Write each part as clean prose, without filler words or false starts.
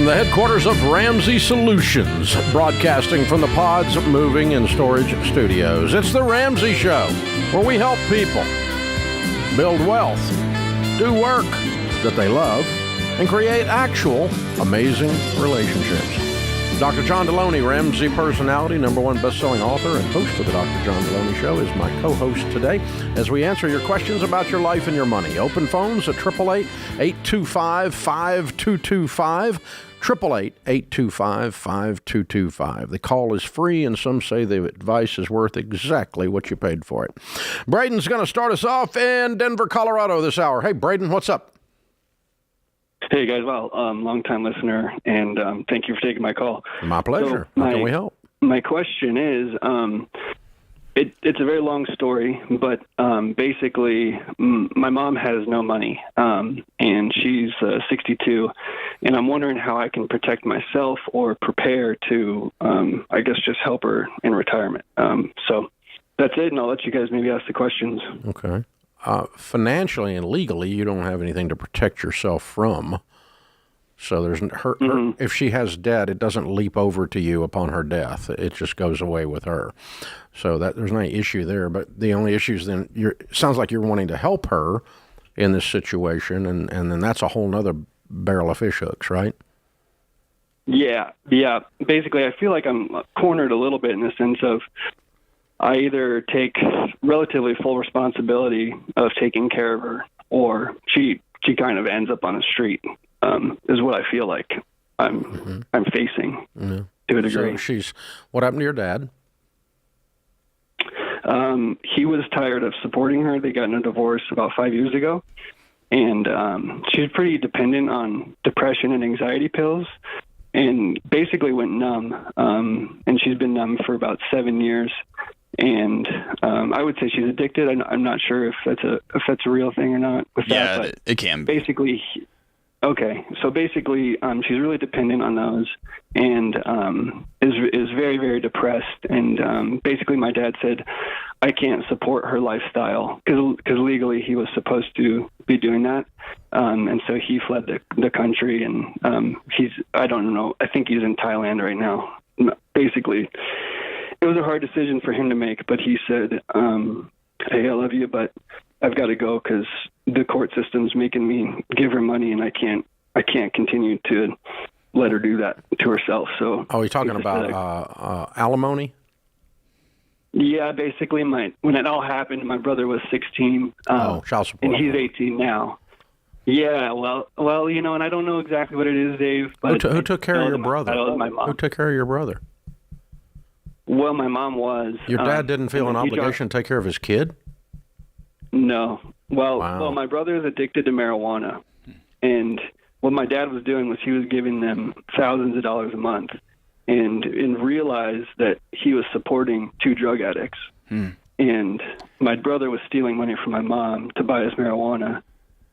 the headquarters of Ramsey Solutions, broadcasting from the Pods Moving and Storage Studios. It's the Ramsey Show, where we help people build wealth, do work that they love, and create actual amazing relationships. Dr. John Deloney, Ramsey personality, #1 best-selling author and host of the Dr. John Deloney Show, is my co-host today as we answer your questions about your life and your money. Open phones at 888-825-5225, 888-825-5225. The call is free, and some say the advice is worth exactly what you paid for it. Braden's going to start us off in Denver, Colorado this hour. Hey, Braden, what's up? Hey, guys. Well, long-time listener, and thank you for taking my call. My pleasure. So How can we help? My question is, it's a very long story, but basically, my mom has no money, and she's 62, and I'm wondering how I can protect myself or prepare to, I guess, just help her in retirement. So that's it, and I'll let you guys maybe ask the questions. Okay. Financially and legally, you don't have anything to protect yourself from. So there's her, if she has debt, it doesn't leap over to you upon her death. It just goes away with her. So that there's no issue there. But the only issue is then it sounds like you're wanting to help her in this situation, and then that's a whole nother barrel of fish hooks, right? Yeah. Basically, I feel like I'm cornered a little bit in the sense of I either take relatively full responsibility of taking care of her, or she kind of ends up on the street. Is what I feel like I'm facing to a degree. So what happened to your dad? He was tired of supporting her. They got in a divorce about 5 years ago, and she's pretty dependent on depression and anxiety pills, and basically went numb. And she's been numb for about 7 years. And I would say she's addicted. I'm not sure if that's a real thing or not. Yeah, but it can be. Basically, okay. So basically, she's really dependent on those, and is very, very depressed. And basically, my dad said, I can't support her lifestyle because legally he was supposed to be doing that. And so he fled the country, and I don't know. I think he's in Thailand right now. Basically, it was a hard decision for him to make, but he said, hey, I love you, but I've got to go because the court system's making me give her money, and I can't continue to let her do that to herself. So, you're talking about alimony? Yeah, basically, when it all happened, my brother was 16. Child support. And he's 18 now. Yeah, well, and I don't know exactly what it is, Dave. But who took care of your brother? My mom. Who took care of your brother? Well, my mom was. Your dad didn't feel an obligation to take care of his kid? No. Well, wow. Well, my brother is addicted to marijuana, and what my dad was doing was he was giving them thousands of dollars a month, and realized that he was supporting 2 drug addicts. And my brother was stealing money from my mom to buy us marijuana,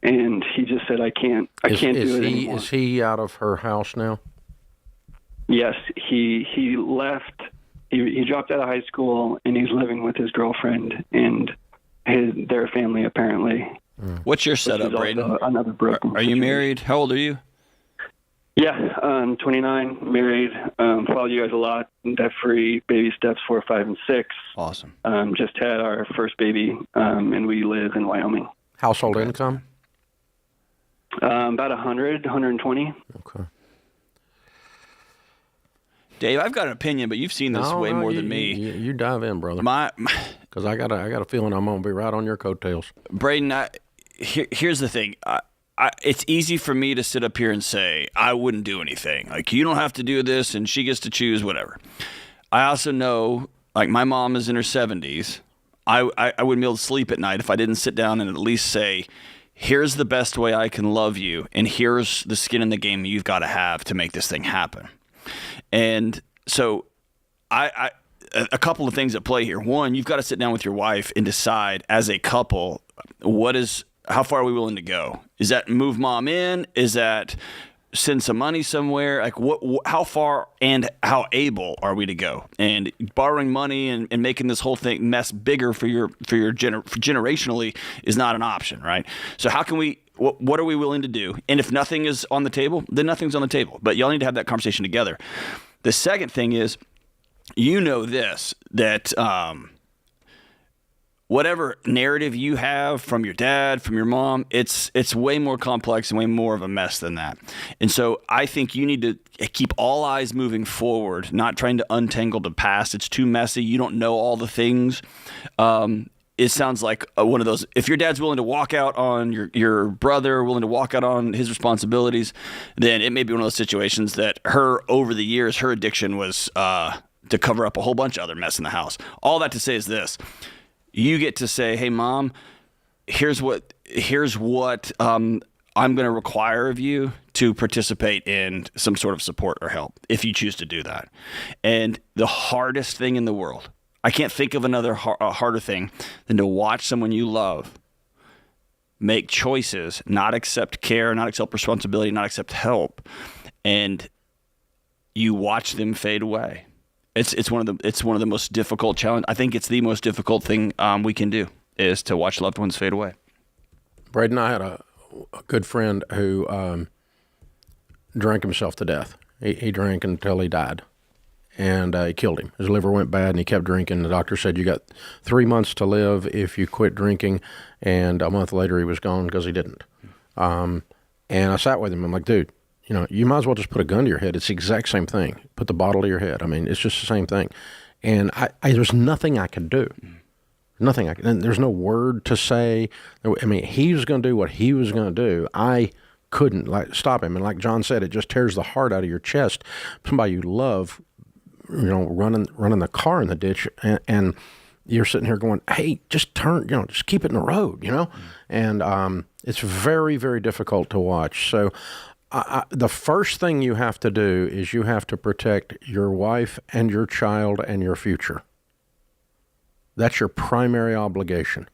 and he just said, I can't do it anymore. Is he out of her house now? Yes, he left. He dropped out of high school, and he's living with his girlfriend and their family, apparently. What's your setup, Braden? Another broken Are you married? How old are you? Yeah, 29, married. Followed you guys a lot, debt-free, baby steps 4, 5, and 6. Awesome. Just had our first baby, and we live in Wyoming. Household income? About 120. Okay. Dave, I've got an opinion, but you've seen this way more than me. You dive in, brother. Because I got a feeling I'm going to be right on your coattails. Braden, here's the thing. It's easy for me to sit up here and say, I wouldn't do anything. Like, you don't have to do this, and she gets to choose, whatever. I also know, like, my mom is in her 70s. I wouldn't be able to sleep at night if I didn't sit down and at least say, here's the best way I can love you, and here's the skin in the game you've got to have to make this thing happen. And so a couple of things at play here. One, you've got to sit down with your wife and decide as a couple, how far are we willing to go? Is that move mom in? Is that send some money somewhere? Like how far and how able are we to go? And borrowing money and making this whole thing mess bigger for your generationally is not an option, right? So how can we, what are we willing to do? And if nothing is on the table, then nothing's on the table. But y'all need to have that conversation together. The second thing is, that whatever narrative you have from your dad, from your mom, it's way more complex and way more of a mess than that. And so I think you need to keep all eyes moving forward, not trying to untangle the past. It's too messy. You don't know all the things. It sounds like one of those, if your dad's willing to walk out on your brother, willing to walk out on his responsibilities, then it may be one of those situations that over the years, her addiction was to cover up a whole bunch of other mess in the house. All that to say is this. You get to say, hey, Mom, here's what I'm going to require of you to participate in some sort of support or help if you choose to do that. And the hardest thing in the world, I can't think of another harder thing than to watch someone you love make choices, not accept care, not accept responsibility, not accept help, and you watch them fade away. It's one of the most difficult challenge. I think it's the most difficult thing we can do is to watch loved ones fade away. Braden, I had a good friend who drank himself to death. He drank until he died, and he killed him. His liver went bad, and he kept drinking. The doctor said, you got 3 months to live if you quit drinking, and a month later he was gone because he didn't. And I sat with him. I'm like, dude, you might as well just put a gun to your head. It's the exact same thing. Put the bottle to your head. I mean, it's just the same thing. And there's nothing I could do. Nothing and there's no word to say. I mean, he was going to do what he was going to do. I couldn't stop him. And like John said, it just tears the heart out of your chest. Somebody you love, running the car in the ditch, and you're sitting here going, hey, just turn, just keep it in the road, And it's very, very difficult to watch. So the first thing you have to do is you have to protect your wife and your child and your future. That's your primary obligation.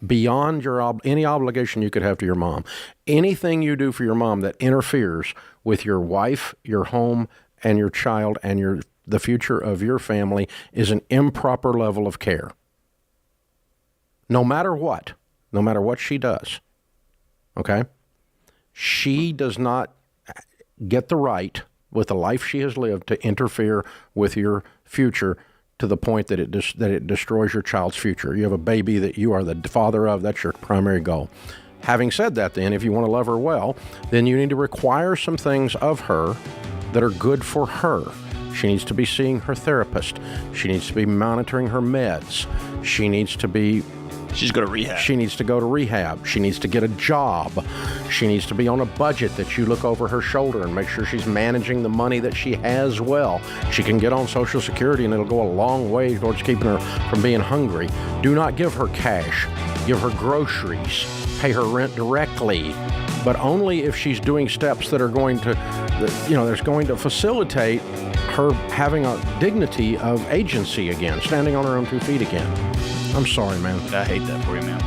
Beyond any obligation you could have to your mom. Anything you do for your mom that interferes with your wife, your home, and your child and the future of your family is an improper level of care. No matter what she does, okay? She does not get the right, with the life she has lived, to interfere with your future to the point that it destroys your child's future. You have a baby that you are the father of. That's your primary goal. Having said that, then, if you want to love her well, then you need to require some things of her that are good for her. She needs to be seeing her therapist. She needs to be monitoring her meds. She's go to rehab. She needs to go to rehab. She needs to get a job. She needs to be on a budget that you look over her shoulder and make sure she's managing the money that she has well. She can get on Social Security, and it'll go a long way towards keeping her from being hungry. Do not give her cash. Give her groceries. Pay her rent directly, but only if she's doing steps that are going to, that's going to facilitate her having a dignity of agency again, standing on her own 2 feet again. I'm sorry, man. I hate that for you, man.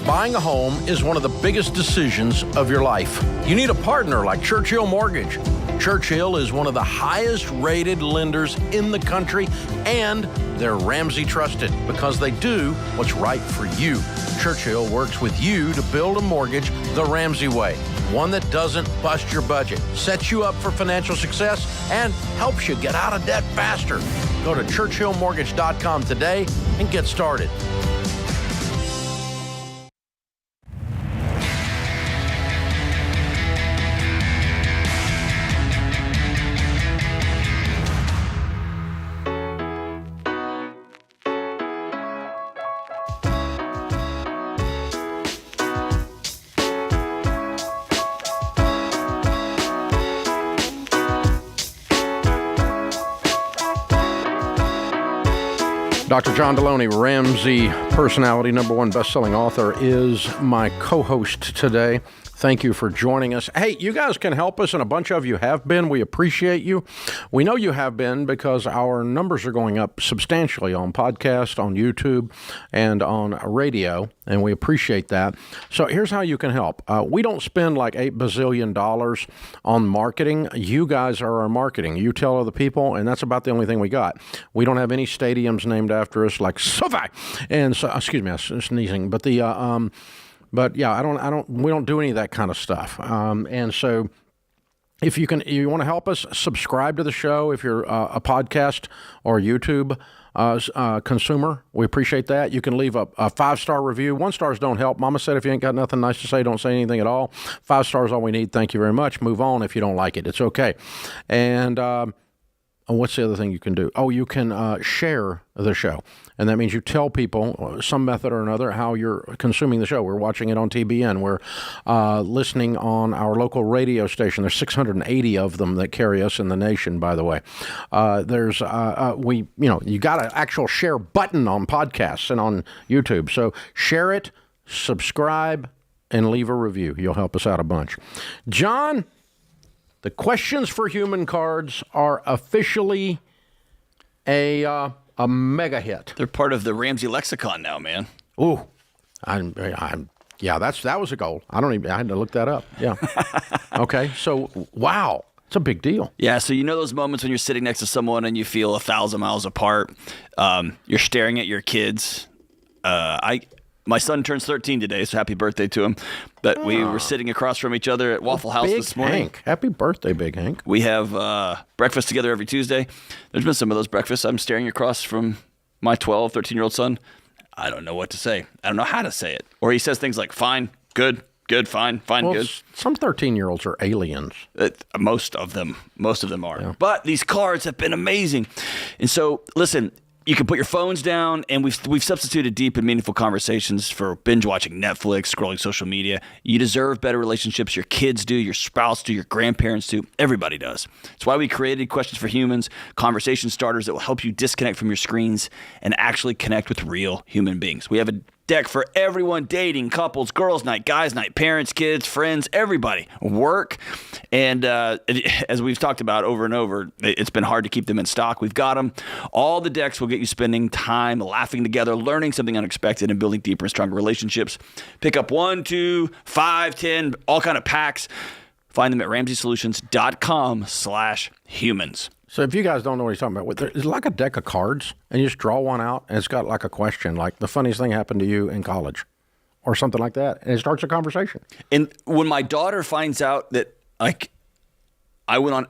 Buying a home is one of the biggest decisions of your life. You need a partner like Churchill Mortgage. Churchill is one of the highest rated lenders in the country, and they're Ramsey trusted because they do what's right for you. Churchill works with you to build a mortgage the Ramsey way, one that doesn't bust your budget, sets you up for financial success, and helps you get out of debt faster. Go to churchillmortgage.com today and get started. Dr. John Deloney, Ramsey personality, #1 best-selling author, is my co-host today. Thank you for joining us. Hey, you guys can help us, and a bunch of you have been. We appreciate you. We know you have been because our numbers are going up substantially on podcast, on YouTube, and on radio, and we appreciate that. So here's how you can help. We don't spend like $8 bazillion on marketing. You guys are our marketing. You tell other people, and that's about the only thing we got. We don't have any stadiums named after us like SoFi. And so, excuse me, I'm sneezing. But But yeah, we don't do any of that kind of stuff. And so if you want to help us, subscribe to the show. If you're a podcast or YouTube consumer, we appreciate that. You can leave a 5-star review. 1 stars don't help. Mama said if you ain't got nothing nice to say, don't say anything at all. 5 stars all we need. Thank you very much. Move on if you don't like it. It's okay. And what's the other thing you can do? Oh, you can share the show. And that means you tell people some method or another how you're consuming the show. We're watching it on TBN. We're listening on our local radio station. There's 680 of them that carry us in the nation, by the way. You got an actual share button on podcasts and on YouTube. So share it, subscribe, and leave a review. You'll help us out a bunch. John, the questions for human cards are officially a mega hit. They're part of the Ramsey lexicon now, man. Ooh, that was a goal. I had to look that up. Yeah. Okay. So, wow, it's a big deal. Yeah. So those moments when you're sitting next to someone and you feel 1,000 miles apart. You're staring at your kids. My son turns 13 today, so happy birthday to him. But we were sitting across from each other at Waffle House this morning. Hank. Happy birthday, Big Hank. We have breakfast together every Tuesday. There's been some of those breakfasts. I'm staring across from my 12, 13-year-old son. I don't know what to say. I don't know how to say it. Or he says things like, fine, good, fine, good. Some 13-year-olds are aliens. Most of them are. Yeah. But these cards have been amazing. And so, listen, you can put your phones down, and we've substituted deep and meaningful conversations for binge watching Netflix, scrolling social media. You deserve better relationships. Your kids do, your spouse do, your grandparents do. Everybody does. It's why we created Questions for Humans, conversation starters that will help you disconnect from your screens and actually connect with real human beings. We have a deck for everyone: dating, couples, girls' night, guys' night, parents, kids, friends, everybody, work. And as we've talked about over and over, it's been hard to keep them in stock. We've got them. All the decks will get you spending time laughing together, learning something unexpected, and building deeper and stronger relationships. Pick up 1, 2, 5, 10, all kind of packs. Find them at RamseySolutions.com/humans. So if you guys don't know what he's talking about, it's like a deck of cards, and you just draw one out, and it's got like a question, like the funniest thing happened to you in college, or something like that, and it starts a conversation. And when my daughter finds out that, like, I went on,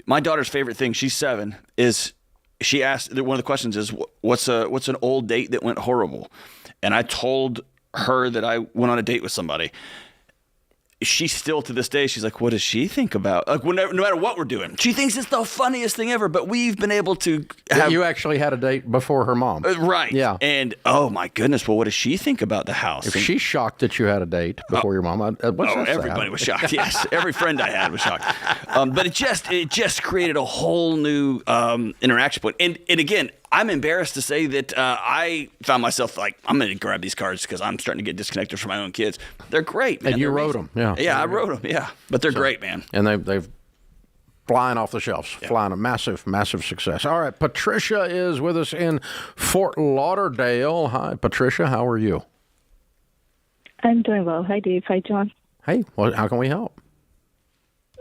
my daughter's favorite thing, she's 7, is she asked, one of the questions is, what's an old date that went horrible? And I told her that I went on a date with somebody. She still, to this day, she's like, what does she think about? Like, no matter what we're doing, she thinks it's the funniest thing ever. But we've been able to have... You actually had a date before her mom. Right. Yeah. And, oh, my goodness, well, what does she think about the house? If she's shocked that you had a date before your mom, everybody was shocked, yes. Every friend I had was shocked. But it just created a whole new interaction point. And again, I'm embarrassed to say that I found myself like, I'm going to grab these cards because I'm starting to get disconnected from my own kids. They're great, man. And you wrote them, yeah. Yeah, I wrote them, yeah. But they're great, man. And they've flying off the shelves, flying a massive, massive success. All right, Patricia is with us in Fort Lauderdale. Hi, Patricia. How are you? I'm doing well. Hi, Dave. Hi, John. Hey, well, how can we help?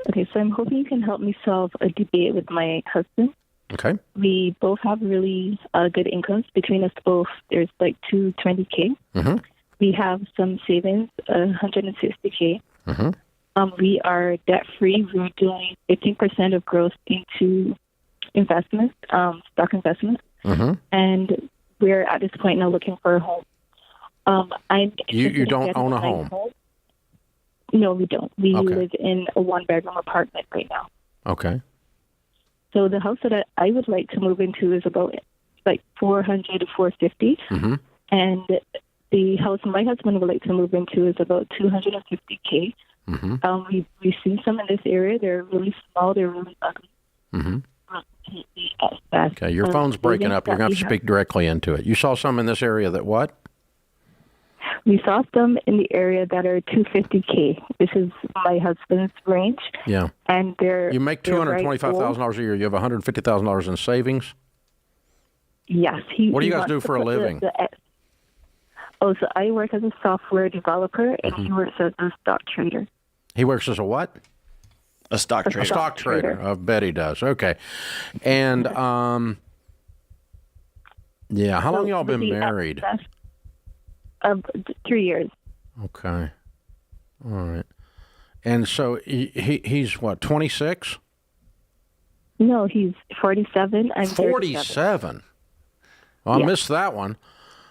Okay, so I'm hoping you can help me solve a debate with my husband. Okay. We both have really good incomes. Between us both, there's like $220K. Mm-hmm. We have some savings, $160K. Mm-hmm. We are debt-free. We're doing 15% of growth into investments, stock investments. Mm-hmm. And we're at this point now looking for a home. You don't own a home? No, we don't. We Okay. live in a one-bedroom apartment right now. Okay. So the house that I would like to move into is about like $400 to $450, Mm-hmm. and the house my husband would like to move into is about $250K. Mm-hmm. We've seen some in this area. They're really small. They're really ugly. Mm-hmm. Completely fast. Okay, your phone's breaking up. You're going to have to speak directly into it. You saw some in this area that what? We saw some in the area that are $250K. This is my husband's range. Yeah. And you make $225,000 a year. You have $150,000 in savings. Yes. What do you guys do for a living? So I work as a software developer, and he works as a stock trader. He works as a what? A stock trader. A stock trader. I bet he does. Okay. And, yeah, how long y'all been married? 3 years. Okay. All right. And so he's what, 26? No, he's 47. I'm 47? Well, I missed that one.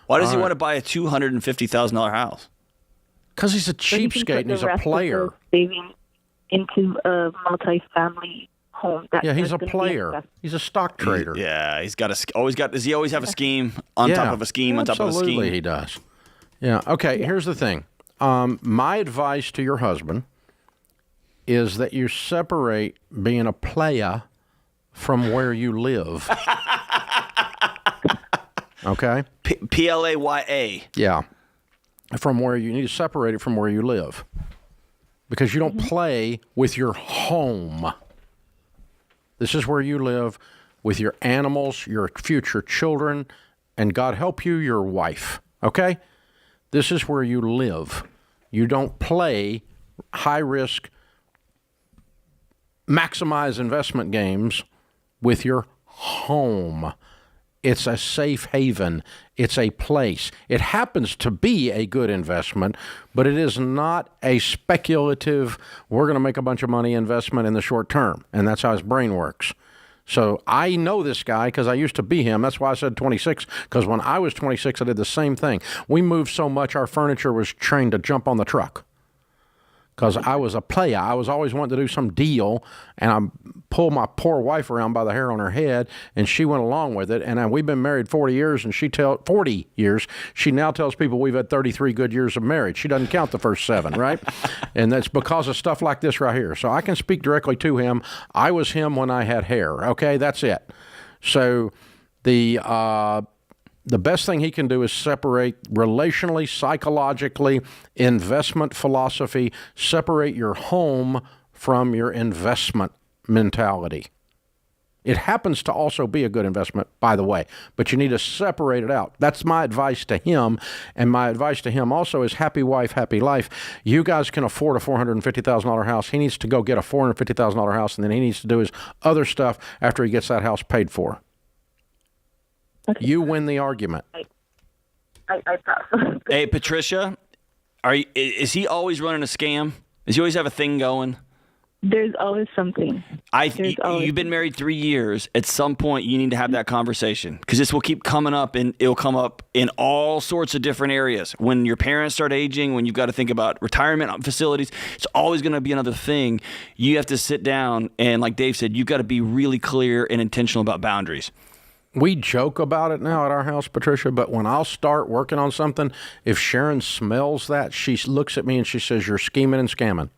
Why does he want to buy a $250,000 house? Because he's a cheapskate and he's a player. Saving into a multi-family home. Yeah, he's a player. He's a stock trader. Yeah, he's got does he always have a scheme on top of a scheme on top of a scheme? Absolutely, he does. Yeah. Okay, here's the thing. My advice to your husband is that you separate being a playa from where you live. Okay? Playa. Yeah. From where you need to separate it from where you live. Because you don't play with your home. This is where you live with your animals, your future children, and God help you, your wife. Okay? This is where you live. You don't play high-risk, maximize investment games with your home. It's a safe haven. It's a place. It happens to be a good investment, but it is not a speculative, we're going to make a bunch of money investment in the short term. And that's how his brain works. So I know this guy because I used to be him. That's why I said 26, because when I was 26, I did the same thing. We moved so much, our furniture was trained to jump on the truck. Because I was a player. I was always wanting to do some deal, and I pulled my poor wife around by the hair on her head, and she went along with it. And we've been married 40 years, and 40 years. She now tells people we've had 33 good years of marriage. She doesn't count the first 7, right? And that's because of stuff like this right here. So I can speak directly to him. I was him when I had hair, okay? That's it. So the best thing he can do is separate relationally, psychologically, investment philosophy, separate your home from your investment mentality. It happens to also be a good investment, by the way, but you need to separate it out. That's my advice to him, and my advice to him also is happy wife, happy life. You guys can afford a $450,000 house. He needs to go get a $450,000 house, and then he needs to do his other stuff after he gets that house paid for. Okay. You win the argument. I thought. Hey, Patricia, is he always running a scam? Does he always have a thing going? There's always something. You've been married 3 years. At some point, you need to have that conversation because this will keep coming up, and it'll come up in all sorts of different areas. When your parents start aging, when you've got to think about retirement facilities, it's always going to be another thing. You have to sit down, and like Dave said, you've got to be really clear and intentional about boundaries. We joke about it now at our house, Patricia, but when I'll start working on something, if Sharon smells that, she looks at me and she says, "You're scheming and scamming."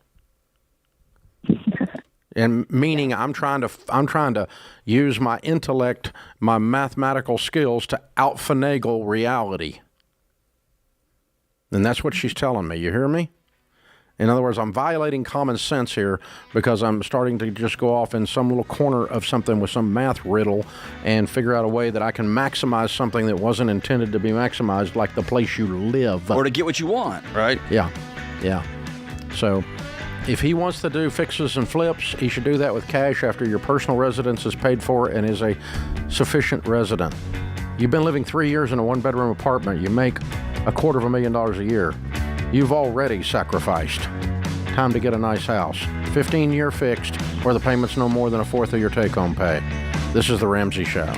And meaning I'm trying to use my intellect, my mathematical skills to out-finagle reality. And that's what she's telling me. You hear me? In other words, I'm violating common sense here because I'm starting to just go off in some little corner of something with some math riddle and figure out a way that I can maximize something that wasn't intended to be maximized, like the place you live. Or to get what you want, right? Yeah. So if he wants to do fixes and flips, he should do that with cash after your personal residence is paid for and is a sufficient resident. You've been living 3 years in a one-bedroom apartment. You make $250,000 a year. You've already sacrificed. Time to get a nice house. 15-year fixed, where the payment's no more than a fourth of your take-home pay. This is The Ramsey Show.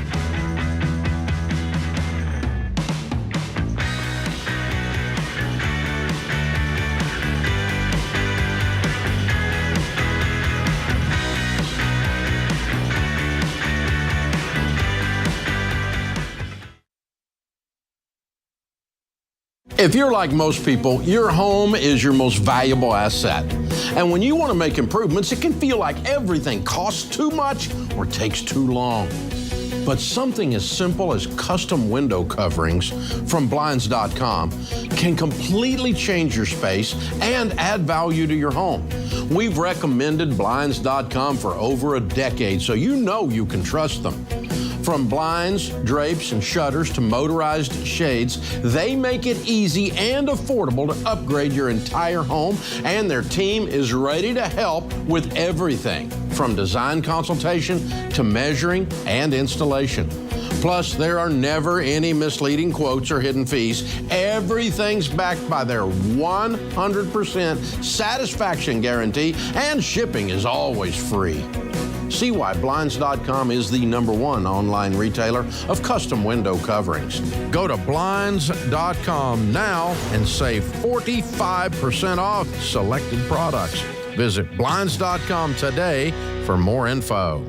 If you're like most people, your home is your most valuable asset. And when you want to make improvements, it can feel like everything costs too much or takes too long. But something as simple as custom window coverings from Blinds.com can completely change your space and add value to your home. We've recommended Blinds.com for over a decade, so you know you can trust them. From blinds, drapes, and shutters to motorized shades, they make it easy and affordable to upgrade your entire home, and their team is ready to help with everything from design consultation to measuring and installation. Plus, there are never any misleading quotes or hidden fees. Everything's backed by their 100% satisfaction guarantee, and shipping is always free. See why Blinds.com is the #1 online retailer of custom window coverings. Go to Blinds.com now and save 45% off selected products. Visit Blinds.com today for more info.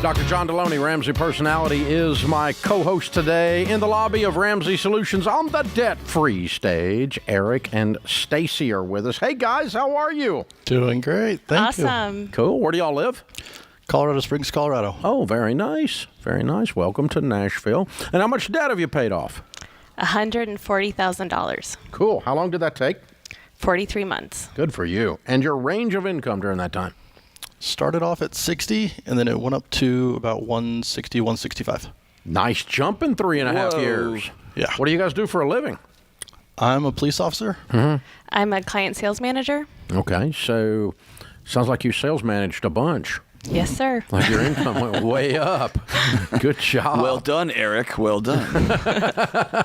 Dr. John Deloney, Ramsey Personality, is my co-host today. In the lobby of Ramsey Solutions on the debt-free stage, Eric and Stacy are with us. Hey, guys, how are you? Doing great. Thank you. Awesome. Cool. Where do y'all live? Colorado Springs, Colorado. Oh, very nice. Very nice. Welcome to Nashville. And how much debt have you paid off? $140,000. Cool. How long did that take? 43 months. Good for you. And your range of income during that time? Started off at 60, and then it went up to about 160, 165. Nice jump in 3.5 Whoa. years. Yeah. What do you guys do for a living? I'm a police officer. I'm a client sales manager. Okay, so sounds like you sales managed a bunch. Yes, sir. Like your income went way up. Good job. Well done, Eric. Well done.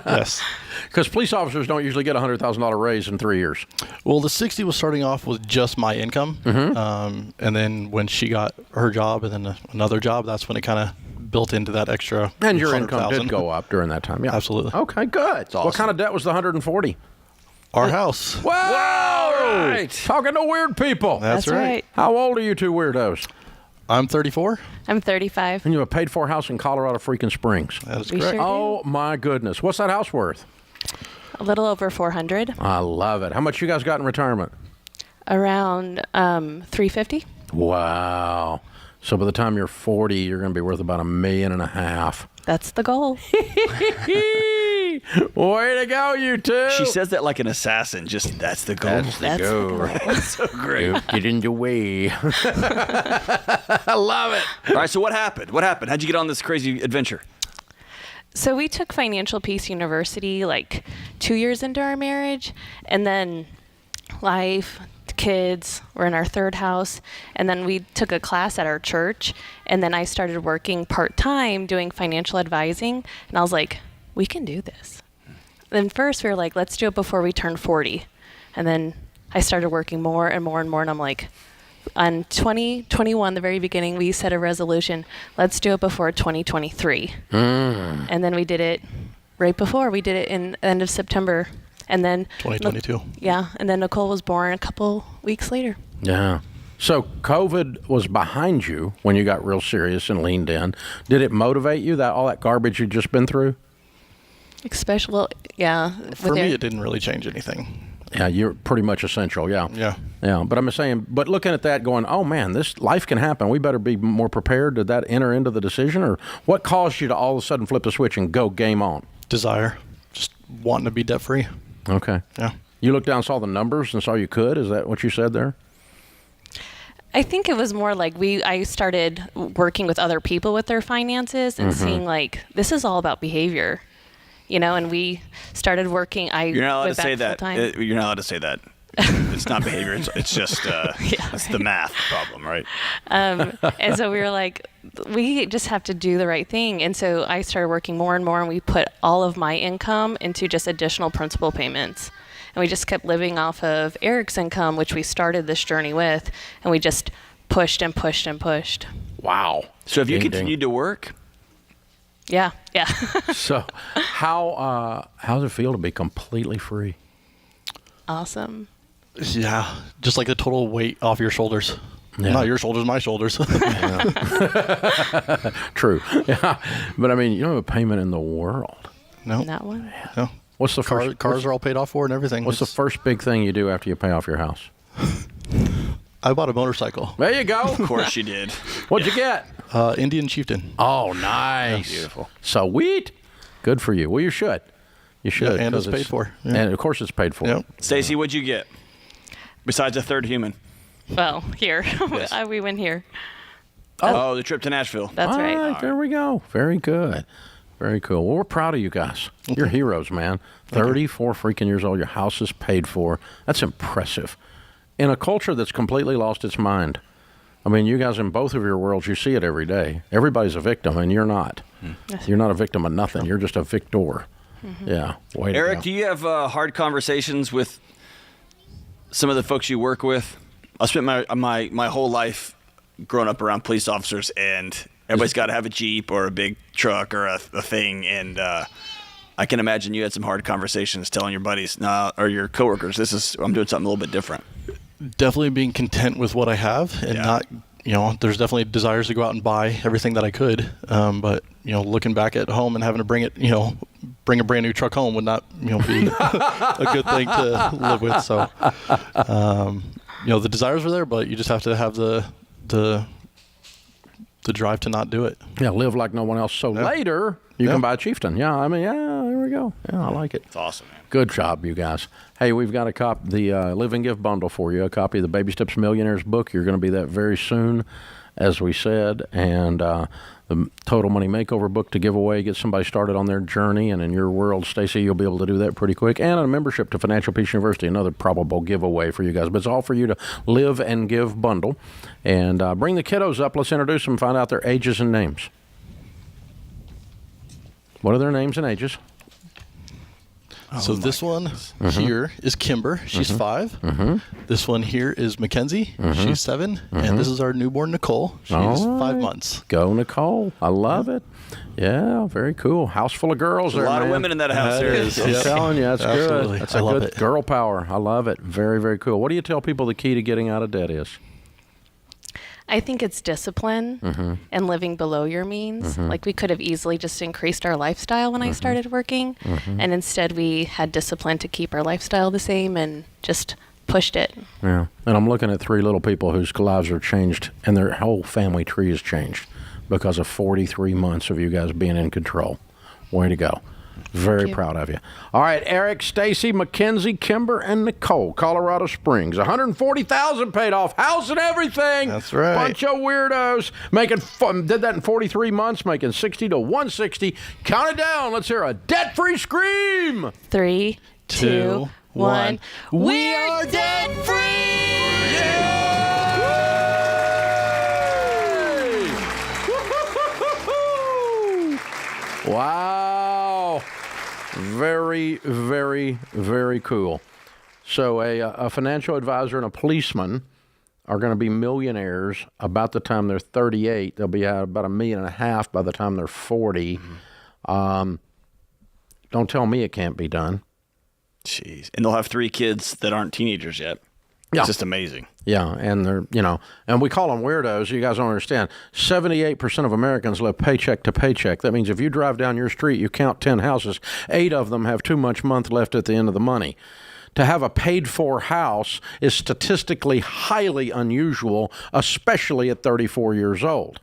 Yes. Because police officers don't usually get a $100,000 raise in 3 years. Well, the 60 was starting off with just my income. And then when she got her job and then another job, that's when it kind of built into that extra. And your income 100,000. did go up during that time. Yeah, Absolutely. Okay, good. awesome. What kind of debt was the 140? Our house. Whoa! right. Talking to weird people. That's right. How old are you two weirdos? I'm 34. I'm 35. And you have a paid-for house in Colorado freaking Springs. That is We correct. sure do. Oh, my goodness. What's that house worth? A little over 400. I love it. How much you guys got in retirement? Around 350. Wow. So by the time you're 40, you're going to be worth about $1.5 million. That's the goal. Way to go, you two. She says that like an assassin. Just that's the goal. That's the That's the goal. goal. That's so great. Get in the way. I love it. All right. So what happened? What happened? How'd you get on this crazy adventure? So we took Financial Peace University like 2 years into our marriage, and then life, kids, we're in our third house, and then we took a class at our church, and then I started working part-time doing financial advising, and I was like, we can do this. Then first we were like, let's do it before we turn 40, and then I started working more and more and more, and I'm like, on 2021, the very beginning, we set a resolution, let's do it before 2023. And then we did it right before. We did it in the end of September. And then 2022. Yeah, and then Nicole was born a couple weeks later. Yeah. So COVID was behind you when you got real serious and leaned in. Did it motivate you, that all that garbage you'd just been through? Especially, well, yeah. For me, it didn't really change anything. Yeah, you're pretty much essential, yeah. Yeah. Yeah, but I'm saying, but looking at that going, oh man, this life can happen. We better be more prepared. Did that enter into the decision? Or what caused you to all of a sudden flip the switch and go game on? Desire. Just wanting to be debt free. Okay. Yeah. You looked down, saw the numbers, and saw you could? Is that what you said there? I think it was more like I started working with other people with their finances and seeing like, this is all about behavior. You know, and we started working. You're not allowed to went say back that. full-time. You're not allowed to say that. It's not behavior. It's just it's the math problem, right? And so we were like, we just have to do the right thing. And so I started working more and more, and we put all of my income into just additional principal payments. And we just kept living off of Eric's income, which we started this journey with, and we just pushed and pushed and pushed. Wow. So have you Ding, ding. continued to work? Yeah. So how does it feel to be completely free? Awesome. Yeah, just like the total weight off your shoulders. Yeah. Not your shoulders, my shoulders. True. Yeah. But I mean, you don't have a payment in the world. No. That one. No. What's the first Cars are all paid off for and everything. What's the first big thing you do after you pay off your house? I bought a motorcycle. There you go. Of course you did. What'd you get? Indian Chieftain. Oh, nice. Beautiful. Sweet. Good for you. Well, you should. You should. Yeah, and 'cause it's paid for. Yeah. And of course it's paid for. Yep. Stacey, what'd you get? Besides a third human. Well, here. Yes. We win here. Oh, the trip to Nashville. That's All right. There we go. Very good. Very cool. Well, we're proud of you guys. You're heroes, man. 34 freaking years old. Your house is paid for. That's impressive. In a culture that's completely lost its mind. I mean, you guys in both of your worlds, you see it every day. Everybody's a victim, and you're not. You're not a victim of nothing. You're just a victor. Yeah. Way to Eric, go. do you have hard conversations with some of the folks you work with? I spent my whole life growing up around police officers, and everybody's got to have a Jeep or a big truck or a thing. And I can imagine you had some hard conversations telling your buddies or your coworkers, I'm doing something a little bit different. Definitely being content with what I have and not, there's definitely desires to go out and buy everything that I could. But, looking back at home and having to bring a brand new truck home would not, be a good thing to live with. So, the desires were there, but you just have to have the drive to not do it. Yeah, live like no one else. So later, you can buy a Chieftain. Yeah, I mean, there we go. Yeah, I like it. It's awesome, man. Good job, you guys. Hey, we've got the Live and Give bundle for you, a copy of the Baby Steps Millionaires book. You're going to be that very soon, as we said, and the Total Money Makeover book to give away, get somebody started on their journey. And in your world, Stacey, you'll be able to do that pretty quick. And a membership to Financial Peace University, another probable giveaway for you guys. But it's all for you to Live and Give bundle. And bring the kiddos up. Let's introduce them, find out their ages and names. What are their names and ages? So this one here is Kimber. She's 5. This one here is Mackenzie. She's 7. And this is our newborn Nicole. She's 5 months. Go, Nicole. I love it. Yeah, very cool. House full of girls. There's a lot of women in that house. There is. I'm telling you, that's Absolutely. good. That's I a love good it. girl power. I love it. Very, very cool. What do you tell people the key to getting out of debt is? I think it's discipline and living below your means. Like we could have easily just increased our lifestyle when I started working, and instead we had discipline to keep our lifestyle the same and just pushed it. Yeah. And I'm looking at 3 little people whose lives are changed, and their whole family tree has changed because of 43 months of you guys being in control. Way to go. Very proud of you. All right, Eric, Stacey, Mackenzie, Kimber, and Nicole, Colorado Springs. $140,000 paid off, house and everything. That's right. Bunch of weirdos. Did that in 43 months, making 60 to 160. Count it down. Let's hear a debt-free scream. 3, 2, 1. We are debt-free! Wow. Very, very, very cool. So a financial advisor and a policeman are going to be millionaires about the time they're 38. They'll be at about $1.5 million by the time they're 40. Don't tell me it can't be done. Jeez. And they'll have 3 kids that aren't teenagers yet. Yeah. It's just amazing. Yeah, and they're, and we call them weirdos. You guys don't understand. 78% of Americans live paycheck to paycheck. That means if you drive down your street, you count 10 houses, 8 of them have too much month left at the end of the money. To have a paid-for house is statistically highly unusual, especially at 34 years old.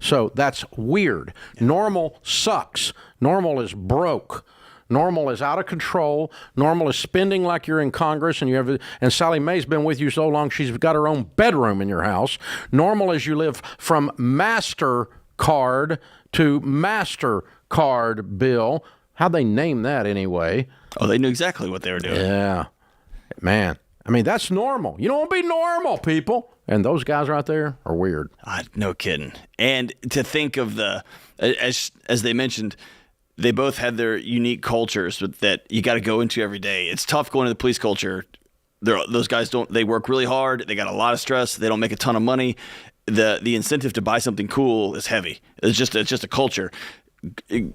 So that's weird. Normal sucks. Normal is broke. Normal is out of control. Normal is spending like you're in Congress, and Sally Mae's been with you so long she's got her own bedroom in your house. Normal is you live from MasterCard to MasterCard bill. How'd they name that anyway? Oh, they knew exactly what they were doing. Yeah. Man, I mean, that's normal. You don't want to be normal, people. And those guys right there are weird. No kidding. And to think of as they mentioned, they both had their unique cultures that you got to go into every day. It's tough going to the police culture. Those guys they work really hard. They got a lot of stress. They don't make a ton of money. the incentive to buy something cool is heavy. It's just a culture.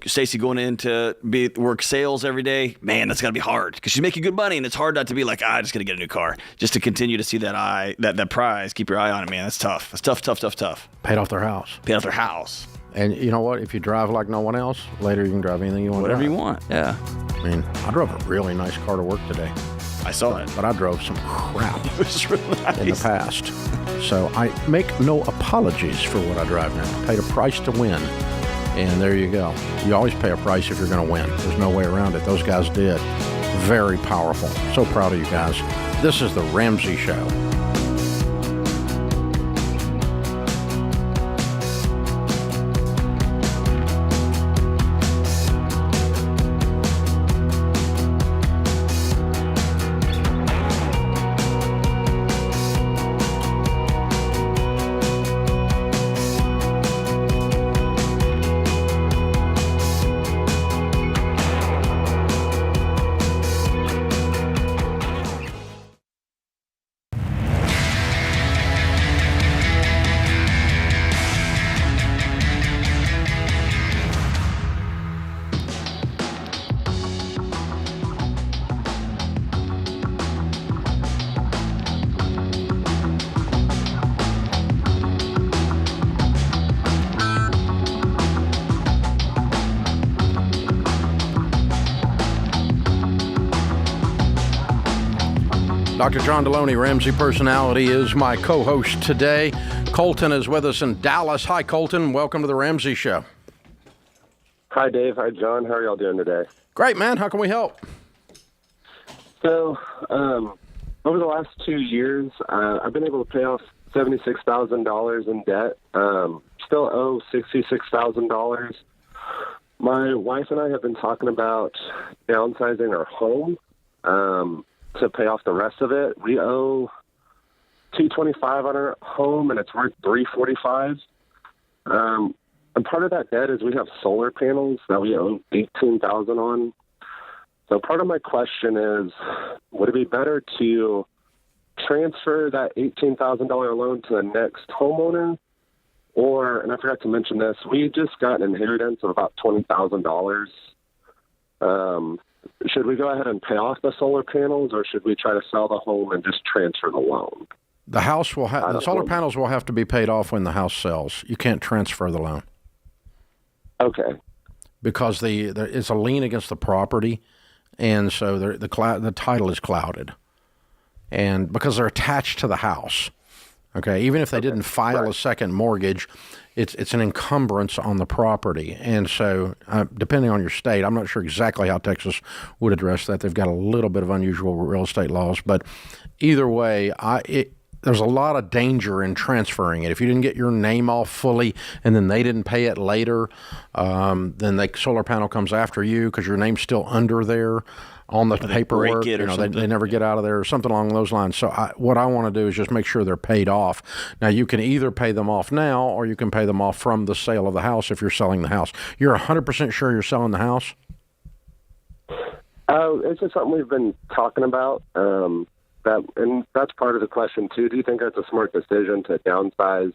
Stacy going in to work sales every day, man, that's got to be hard because she's making good money, and it's hard not to be like, I just got to get a new car. Just to continue to see that prize, keep your eye on it, man. That's tough. That's tough. Paid off their house. And you know what? If you drive like no one else, later you can drive anything you want. Whatever you want. Yeah. I mean, I drove a really nice car to work today. I saw it. But I drove some crap It was really nice. in the past. So I make no apologies for what I drive now. I paid a price to win. And there you go. You always pay a price if you're going to win. There's no way around it. Those guys did. Very powerful. So proud of you guys. This is the Ramsey Show. Dr. John Deloney, Ramsey Personality, is my co-host today. Colton is with us in Dallas. Hi, Colton. Welcome to the Ramsey Show. Hi, Dave. Hi, John. How are y'all doing today? Great, man. How can we help? So, over the last 2 years, I've been able to pay off $76,000 in debt. Still owe $66,000. My wife and I have been talking about downsizing our home to pay off the rest of it. We owe $225 on our home, and it's worth $345. And part of that debt is we have solar panels that we owe $18,000 on. So part of my question is, would it be better to transfer that $18,000 loan to the next homeowner? Or, and I forgot to mention this, we just got an inheritance of about $20,000. Should we go ahead and pay off the solar panels, or should we try to sell the home and just transfer the loan? The house will have, the solar panels will have to be paid off when the house sells. You can't transfer the loan. Okay. Because it's a lien against the property, and so the title is clouded. And because they're attached to the house. Okay, even if they didn't file a second mortgage, it's an encumbrance on the property. And so depending on your state, I'm not sure exactly how Texas would address that. They've got a little bit of unusual real estate laws. But either way, there's a lot of danger in transferring it. If you didn't get your name off fully and then they didn't pay it later, then the solar panel comes after you because your name's still under there on the paperwork. They never get out of there or something along those lines. So what I want to do is just make sure they're paid off. Now, you can either pay them off now or you can pay them off from the sale of the house if you're selling the house. You're 100% sure you're selling the house? It's just something we've been talking about. And that's part of the question, too. Do you think that's a smart decision to downsize,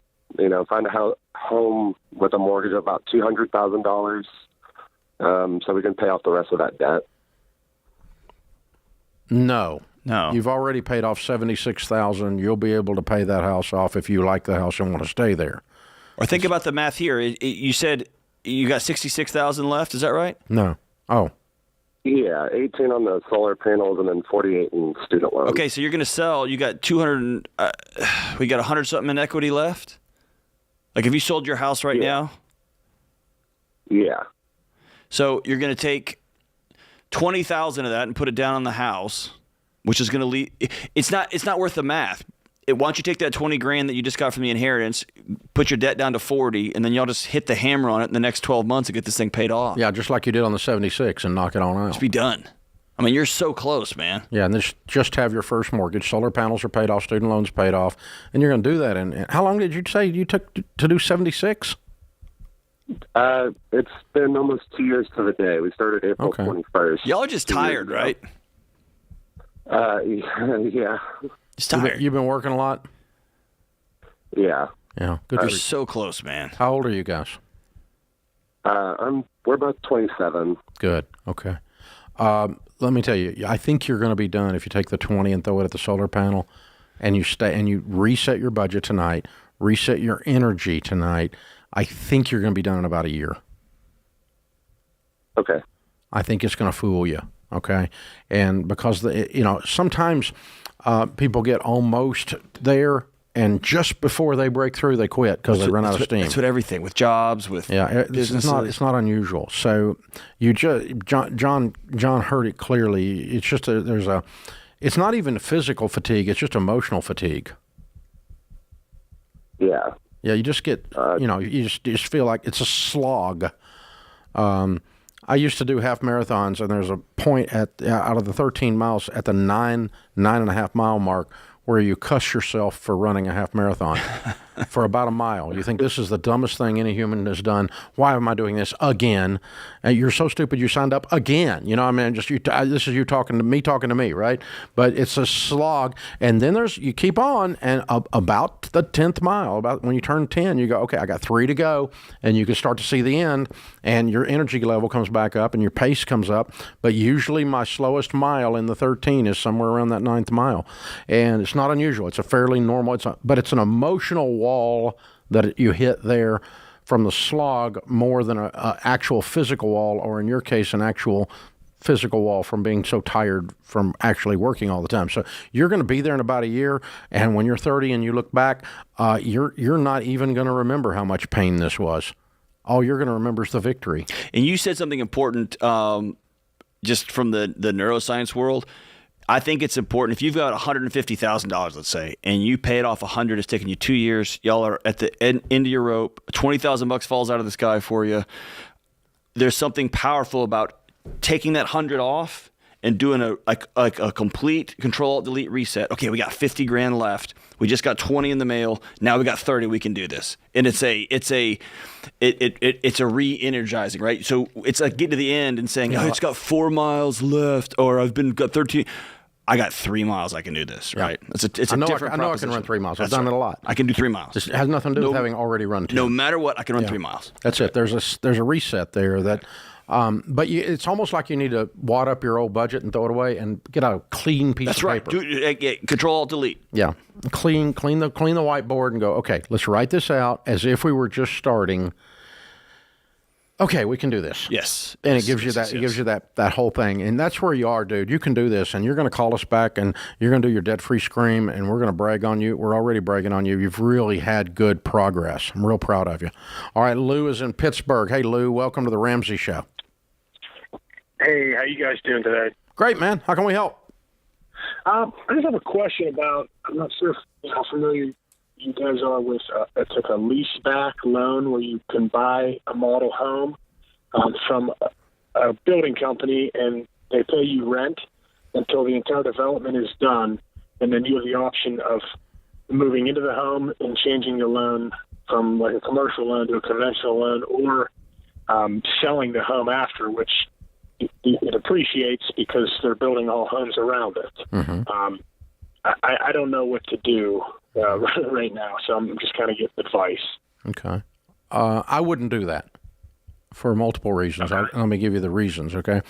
find a home with a mortgage of about $200,000 so we can pay off the rest of that debt? No. You've already paid off $76,000. You'll be able to pay that house off if you like the house and want to stay there. Or think about the math here. You said you got $66,000 left. Is that right? No. Oh. Yeah, 18 on the solar panels and then 48 in student loans. Okay, so you're going to sell. You got 200. We got 100 something in equity left. Like, have you sold your house right now? Yeah. So you're going to take 20,000 of that and put it down on the house, which is going to leave. It's not worth the math. Why don't you take that 20 grand that you just got from the inheritance, put your debt down to 40, and then y'all just hit the hammer on it in the next 12 months and get this thing paid off. Yeah, just like you did on the 76 and knock it on out. Just be done. I mean, you're so close, man. Yeah, and just have your first mortgage. Solar panels are paid off, student loans paid off, and you're going to do that. And how long did you say you took to do 76? It's been almost 2 years to the day. We started April 21st. Y'all are just tired, right? Yeah. Just tired. You've been working a lot? Yeah. Yeah, good. You're so close, man. How old are you guys? We're both 27. Good. Okay. Let me tell you, I think you're going to be done if you take the 20 and throw it at the solar panel, and you reset your budget tonight, reset your energy tonight. I think you're going to be done in about a year. Okay. I think it's going to fool you. Okay. And because sometimes people get almost there, and just before they break through, they quit because they run out of steam. That's what everything with jobs, with businesses. It's not unusual. So John heard it clearly. It's just it's not even physical fatigue. It's just emotional fatigue. Yeah. Yeah. You just get you just feel like it's a slog. I used to do half marathons, and there's a point out of the 13 miles at the 9.5 mile mark where you cuss yourself for running a half marathon for about a mile. You think this is the dumbest thing any human has done. Why am I doing this again? You're so stupid you signed up again. You know, I mean, this is you talking to me, right? But it's a slog. And then you keep on, and about the 10th mile, about when you turn 10, you go, okay, I got 3 to go, and you can start to see the end, and your energy level comes back up, and your pace comes up. But usually my slowest mile in the 13 is somewhere around that 9th mile. And it's not unusual. It's a fairly normal, but it's an emotional wall that you hit there from the slog more than an actual physical wall, or in your case, an actual physical wall from being so tired from actually working all the time. So you're going to be there in about a year, and when you're 30 and you look back, you're not even going to remember how much pain this was. All you're going to remember is the victory. And you said something important just from the neuroscience world. I think it's important if you've got $150,000, let's say, and you pay it off 100, it's taken you 2 years. Y'all are at the end of your rope. $20,000 falls out of the sky for you. There's something powerful about taking that 100 off and doing a complete Control-Alt-Delete reset. Okay, we got 50 grand left. We just got 20 in the mail. Now we got 30. We can do this. And it's a re-energizing, right? So it's like getting to the end and saying, it's got 4 miles left, or got 13. I got 3 miles. I can do this, right? It's a different proposition. I know I can run 3 miles. I've done it a lot. I can do 3 miles. It has nothing to do with having already run 2. No matter what, I can run 3 miles. That's it. There's a reset there that. But it's almost like you need to wad up your old budget and throw it away and get a clean piece of paper. That's right. Control-Alt-Delete. Yeah. Clean the whiteboard and go, okay, let's write this out as if we were just starting. Okay, we can do this. Yes. And it gives you that whole thing. And that's where you are, dude. You can do this, and you're going to call us back, and you're going to do your debt-free scream, and we're going to brag on you. We're already bragging on you. You've really had good progress. I'm real proud of you. All right, Lou is in Pittsburgh. Hey, Lou, welcome to the Ramsey Show. Hey, how you guys doing today? Great, man. How can we help? I just have a question about, I'm not sure how familiar you guys are with, it's like a lease-back loan where you can buy a model home from a building company, and they pay you rent until the entire development is done, and then you have the option of moving into the home and changing the loan from like a commercial loan to a conventional loan, or selling the home after, which it appreciates because they're building all homes around it. Mm-hmm. I don't know what to do right now, so I'm just kind of getting advice. Okay. I wouldn't do that for multiple reasons. Okay. Let me give you the reasons, okay?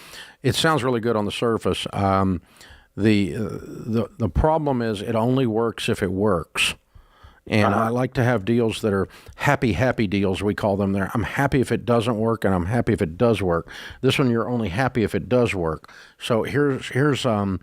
It sounds really good on the surface. The problem is it only works if it works. And I like to have deals that are happy deals, we call them there. I'm happy if it doesn't work, and I'm happy if it does work. This one, you're only happy if it does work. So here's your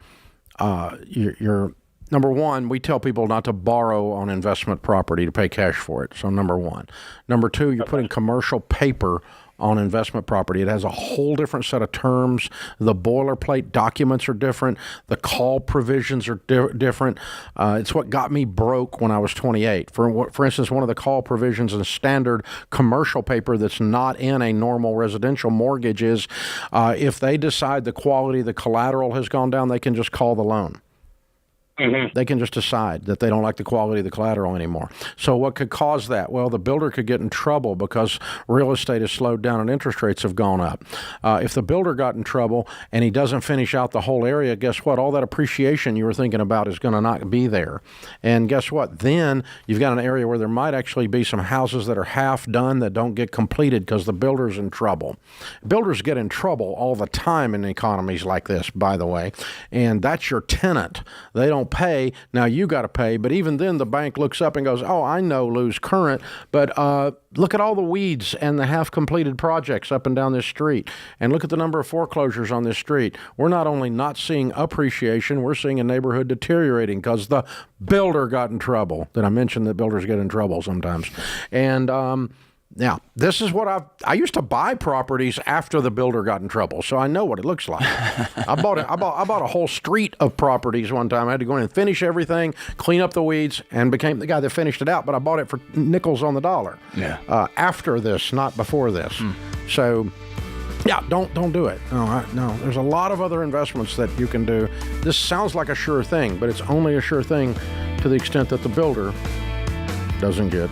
number one, we tell people not to borrow on investment property to pay cash for it. So number one. Number two, you're putting commercial paper on investment property. It has a whole different set of terms. The boilerplate documents are different. The call provisions are different. It's what got me broke when I was 28. For instance, one of the call provisions in standard commercial paper that's not in a normal residential mortgage is if they decide the quality of the collateral has gone down, they can just call the loan. They can just decide that they don't like the quality of the collateral anymore. So what could cause that? Well, the builder could get in trouble because real estate has slowed down and interest rates have gone up. If the builder got in trouble and he doesn't finish out the whole area, guess what? All that appreciation you were thinking about is going to not be there. And guess what? Then you've got an area where there might actually be some houses that are half done that don't get completed because the builder's in trouble. Builders get in trouble all the time in economies like this, by the way. And that's your tenant. They don't pay. Now you got to pay. But even then, the bank looks up and goes, oh, I know lose current, but look at all the weeds and the half-completed projects up and down this street. And look at the number of foreclosures on this street. We're not only not seeing appreciation, we're seeing a neighborhood deteriorating because the builder got in trouble. Did I mention that builders get in trouble sometimes? And now, this is what I used to buy properties after the builder got in trouble, so I know what it looks like. I bought a whole street of properties one time. I had to go in and finish everything, clean up the weeds, and became the guy that finished it out, but I bought it for nickels on the dollar. Yeah. After this, not before this. So, yeah, don't do it. No, there's a lot of other investments that you can do. This sounds like a sure thing, but it's only a sure thing to the extent that the builder doesn't get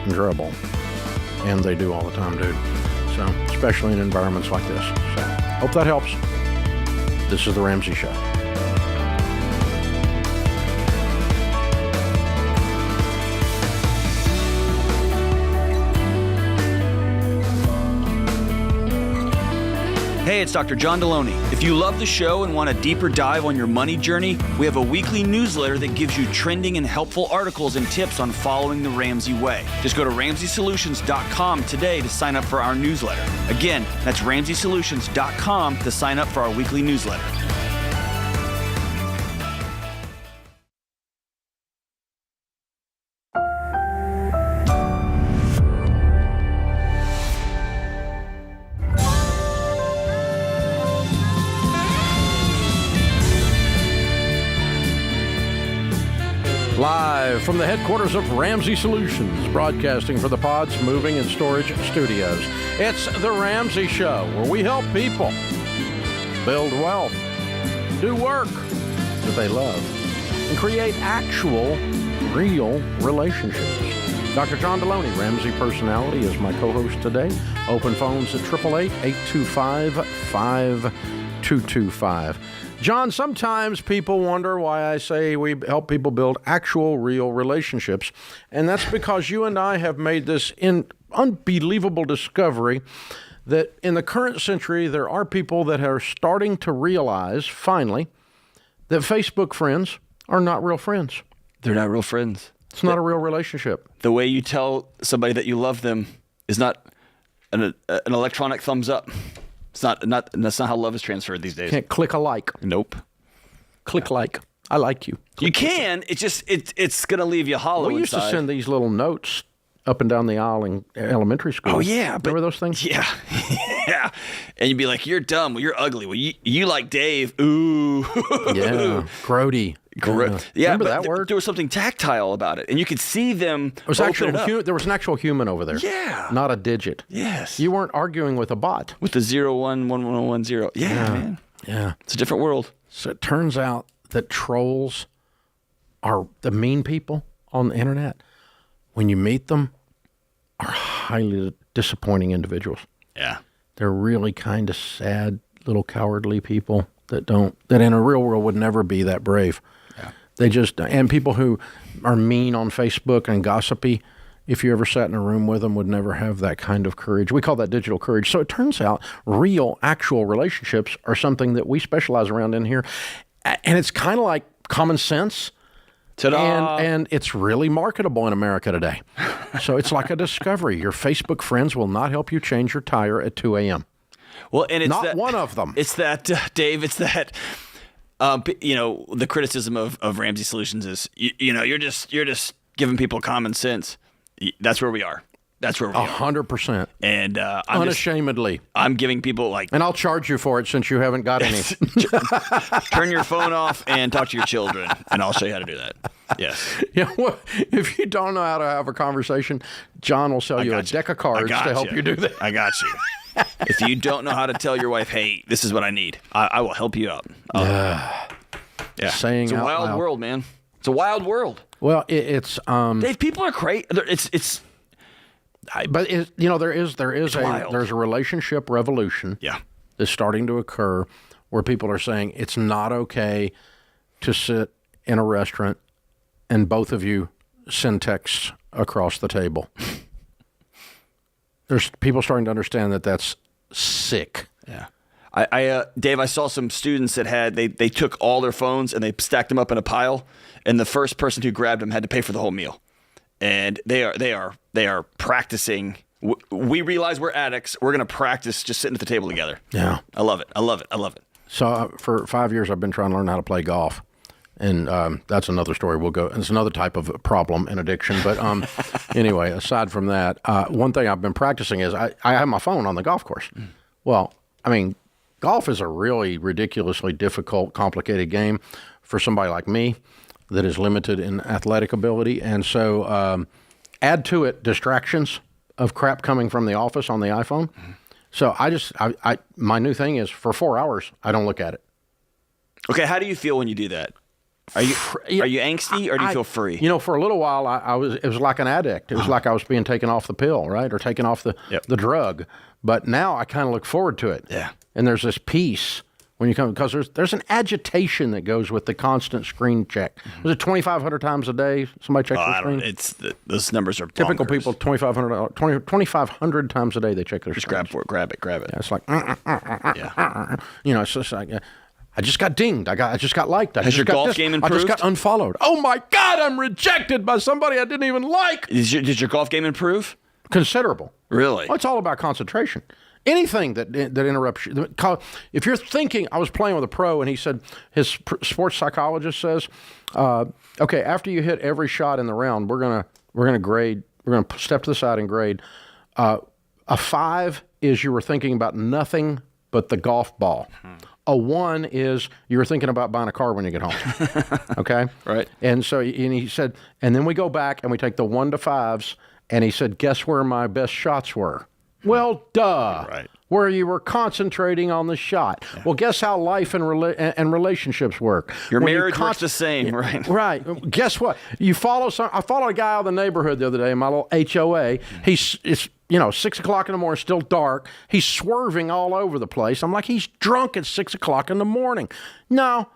in trouble. And they do all the time, dude. So, especially in environments like this. So, hope that helps. This is The Ramsey Show. Hey, it's Dr. John Deloney. If you love the show and want a deeper dive on your money journey, we have a weekly newsletter that gives you trending and helpful articles and tips on following the Ramsey way. Just go to RamseySolutions.com today to sign up for our newsletter. Again, that's RamseySolutions.com to sign up for our weekly newsletter. Live from the headquarters of Ramsey Solutions, broadcasting for the Pods Moving and Storage Studios. It's The Ramsey Show, where we help people build wealth, do work that they love, and create actual, real relationships. Dr. John Deloney, Ramsey Personality, is my co-host today. Open phones at 888-825-5225. John, sometimes people wonder why I say we help people build actual, real relationships. And that's because you and I have made this unbelievable discovery that in the current century, there are people that are starting to realize, finally, that Facebook friends are not real friends. They're not real friends. It's not a real relationship. The way you tell somebody that you love them is not an electronic thumbs up. That's not how love is transferred these days. Can't click a like. Nope. Click like. I like you. You can. It's just it's gonna leave you hollow. We used inside. to send these little notes up and down the aisle in elementary school. Oh yeah, remember those things? Yeah, yeah. And you'd be like, "You're dumb. Well, you're ugly. Well, you like Dave. Ooh, yeah, grody. Yeah, remember but that word? There was something tactile about it, and you could see them. There was an actual human over there. Yeah, not a digit. Yes, you weren't arguing with a bot with the 011110. Yeah, man. Yeah, it's a different world. So it turns out that trolls are the mean people on the internet. When you meet them, are highly disappointing individuals. Yeah, they're really kind of sad, little cowardly people that in a real world would never be that brave. Yeah. They just, and people who are mean on Facebook and gossipy, if you ever sat in a room with them, would never have that kind of courage. We call that digital courage. So it turns out real, actual relationships are something that we specialize around in here. And it's kind of like common sense. Ta-da. And it's really marketable in America today. So it's like a discovery. Your Facebook friends will not help you change your tire at 2 a.m. Well, and it's not one of them. It's that, Dave, it's that, the criticism of Ramsey Solutions is, you're just giving people common sense. That's where we are. That's where we are. 100%. And unashamedly. I'm giving people and I'll charge you for it since you haven't got any. Turn your phone off and talk to your children, and I'll show you how to do that. Yes. Yeah. Well, if you don't know how to have a conversation, John will sell you a deck of cards to help you do that. I got you. If you don't know how to tell your wife, hey, this is what I need, I will help you out. Yeah. saying it's a out wild loud. world, man. It's a wild world. Well, it's Dave, people are crazy. It's but there's wild. a relationship revolution that's starting to occur where people are saying it's not okay to sit in a restaurant and both of you send texts across the table. There's people starting to understand that that's sick. Yeah. Dave, I saw some students that they took all their phones and they stacked them up in a pile, and the first person who grabbed them had to pay for the whole meal. And they are practicing. We realize we're addicts. We're going to practice just sitting at the table together. Yeah. I love it. So for 5 years, I've been trying to learn how to play golf. And that's another story. It's another type of problem and addiction. But anyway, aside from that, one thing I've been practicing is I have my phone on the golf course. Well, I mean, golf is a really ridiculously difficult, complicated game for somebody like me that is limited in athletic ability. And so add to it distractions of crap coming from the office on the iPhone. So my new thing is for 4 hours, I don't look at it. Okay, how do you feel when you do that? Are you angsty or do you feel free? For a little while, it was like an addict. It was like I was being taken off the pill, right? Or taken off the drug. But now I kind of look forward to it. Yeah. And there's this peace when you come, because there's an agitation that goes with the constant screen check. Was it 2,500 times a day somebody checks their screen? Those numbers are bonkers. Typical people, 2,500 times a day they check their screen. Just grab it. Yeah, it's like, it's just like, I just got dinged. I just got liked. Has your golf game improved? I just got unfollowed. Oh my God, I'm rejected by somebody I didn't even like. Did your golf game improve? Considerable. Really? Well, it's all about concentration. Anything that interrupts you. If you're thinking, I was playing with a pro, and he said his sports psychologist says, okay, after you hit every shot in the round, we're gonna grade. We're gonna step to the side and grade. A 5 is you were thinking about nothing but the golf ball. A 1 is you were thinking about buying a car when you get home. Okay? Right. And so he said, and then we go back and we take the 1 to 5s, and he said, guess where my best shots were? Well, duh. Right. Where you were concentrating on the shot. Yeah. Well, guess how life and relationships work. Your marriage works the same, right? Right. Guess what? I followed a guy out of the neighborhood the other day, my little HOA. It's 6 o'clock in the morning, still dark. He's swerving all over the place. I'm like, he's drunk at 6 o'clock in the morning. No.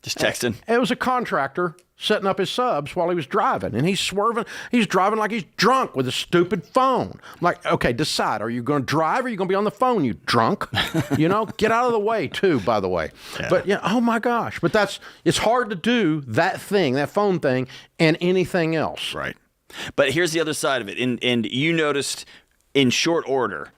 Just texting. It was a contractor setting up his subs while he was driving, and he's swerving. He's driving like he's drunk with a stupid phone. I'm like, okay, decide. Are you going to drive or are you going to be on the phone, you drunk? Get out of the way, too, by the way. Yeah. But, oh, my gosh. But it's hard to do that phone thing, and anything else. Right. But here's the other side of it. And you noticed in short order,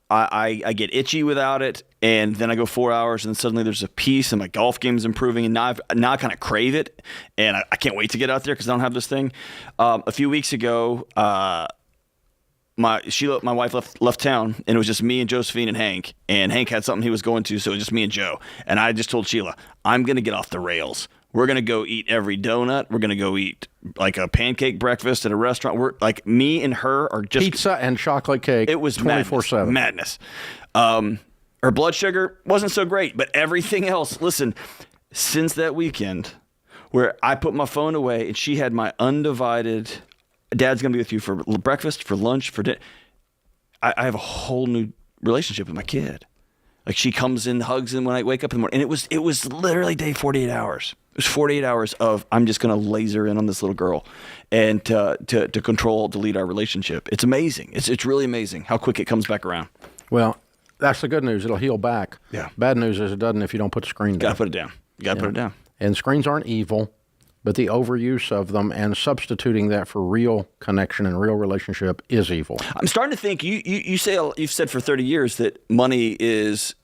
I get itchy without it, and then I go 4 hours, and then suddenly there's a peace, and my golf game's improving, and now I kind of crave it, and I can't wait to get out there because I don't have this thing. A few weeks ago, my wife left town, and it was just me and Josephine and Hank had something he was going to, so it was just me and Joe. And I just told Sheila, I'm going to get off the rails. We're going to go eat every donut. We're going to go eat like a pancake breakfast at a restaurant. We're like, me and her are just pizza and chocolate cake. It was 24/7 madness. Her blood sugar wasn't so great, but everything else. Listen, since that weekend where I put my phone away and she had my undivided, Dad's going to be with you for breakfast, for lunch, for dinner. I have a whole new relationship with my kid. Like, she comes in, hugs him when I wake up in the morning. And it was literally, Dave, 48 hours. It was 48 hours of, I'm just going to laser in on this little girl and to delete our relationship. It's amazing. It's really amazing how quick it comes back around. Well, that's the good news. It'll heal back. Yeah. Bad news is it doesn't if you don't put the screen down. Got to put it down. You got to put it down. And screens aren't evil, but the overuse of them and substituting that for real connection and real relationship is evil. I'm starting to think you've said for 30 years that money is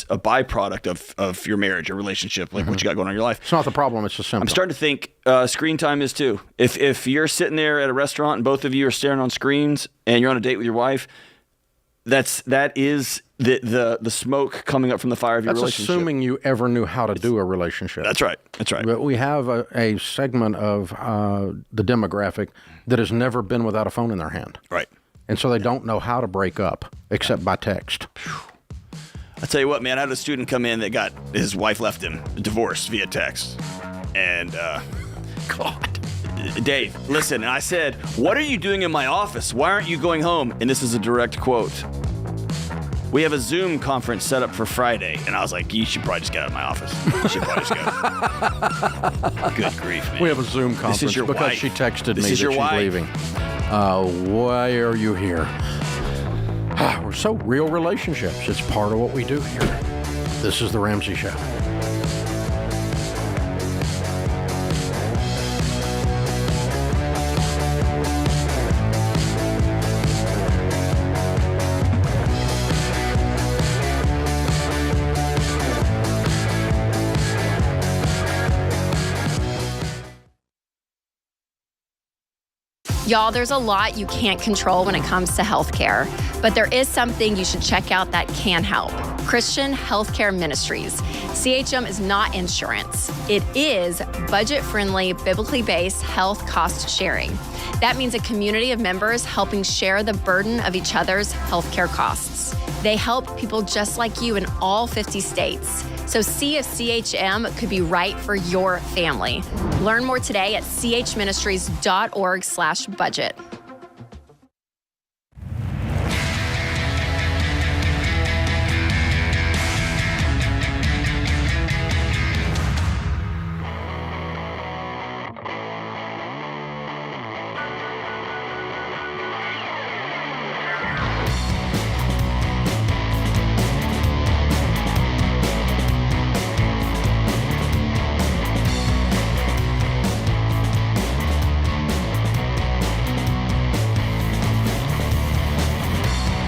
a byproduct of your marriage or relationship, like what you got going on in your life. It's not the problem, it's the symptom. I'm starting to think screen time is too. If you're sitting there at a restaurant and both of you are staring on screens and you're on a date with your wife, that is the smoke coming up from the fire of your relationship. That's assuming you ever knew how to do a relationship. That's right. But we have a segment of the demographic that has never been without a phone in their hand. Right. And so they don't know how to break up except by text. I tell you what, man, I had a student come in that got his wife left him, divorced via text. And, God. Dave, listen, and I said, what are you doing in my office? Why aren't you going home? And this is a direct quote. We have a Zoom conference set up for Friday. And I was like, you should probably just get out of my office. You should probably just go. Good grief, man. We have a Zoom conference This is your because wife. she texted me that This is your she's wife. leaving. Why are you here? We're so real relationships. It's part of what we do here. This is The Ramsey Show. Y'all, there's a lot you can't control when it comes to healthcare, but there is something you should check out that can help. Christian Healthcare Ministries. CHM is not insurance. It is budget-friendly, biblically based health cost sharing. That means a community of members helping share the burden of each other's healthcare costs. They help people just like you in all 50 states. So see if CHM could be right for your family. Learn more today at chministries.org/budget.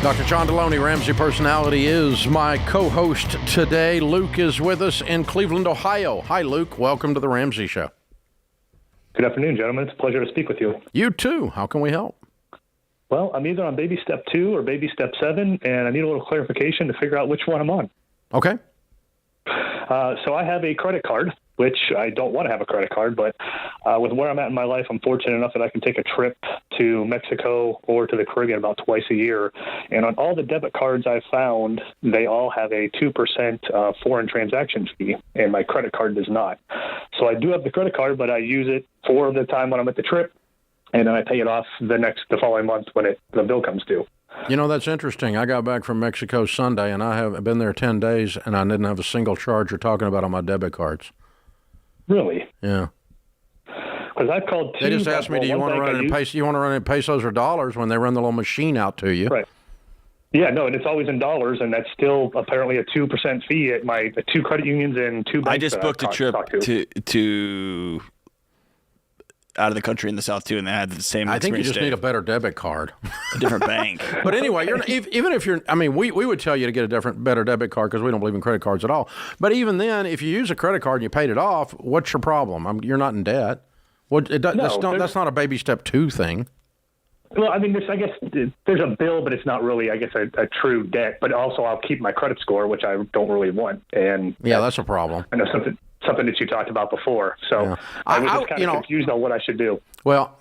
Dr. John Deloney, Ramsey Personality, is my co-host today. Luke is with us in Cleveland, Ohio. Hi, Luke. Welcome to The Ramsey Show. Good afternoon, gentlemen. It's a pleasure to speak with you. You too. How can we help? Well, I'm either on baby step 2 or baby step 7, and I need a little clarification to figure out which one I'm on. Okay. So I have a credit card, which I don't want to have a credit card, but with where I'm at in my life, I'm fortunate enough that I can take a trip to Mexico or to the Caribbean about twice a year. And on all the debit cards I've found, they all have a 2% foreign transaction fee, and my credit card does not. So I do have the credit card, but I use it for the time when I'm at the trip, and then I pay it off the following month when the bill comes due. You know, that's interesting. I got back from Mexico Sunday, and I have been there 10 days, and I didn't have a single charge you're talking about on my debit cards. Really? Yeah. Because I've called two. They just asked me, do you want to run it in pesos? You want to run it in pesos or dollars when they run the little machine out to you? Right. Yeah, no, and it's always in dollars, and that's still apparently a 2% fee at my 2 credit unions and 2 banks. I just booked a trip to out of the country in the South too, and they had the same. I think you just need a better debit card, a different bank. But anyway, even if you're, I mean, we would tell you to get a better debit card because we don't believe in credit cards at all. But even then, if you use a credit card and you paid it off, what's your problem? You're not in debt. That's not a baby step 2 thing. Well, I mean, I guess there's a bill, but it's not really, I guess, a true debt. But also, I'll keep my credit score, which I don't really want. And yeah, that's a problem. I know something that you talked about before. So yeah. I was just kind of confused on what I should do. Well,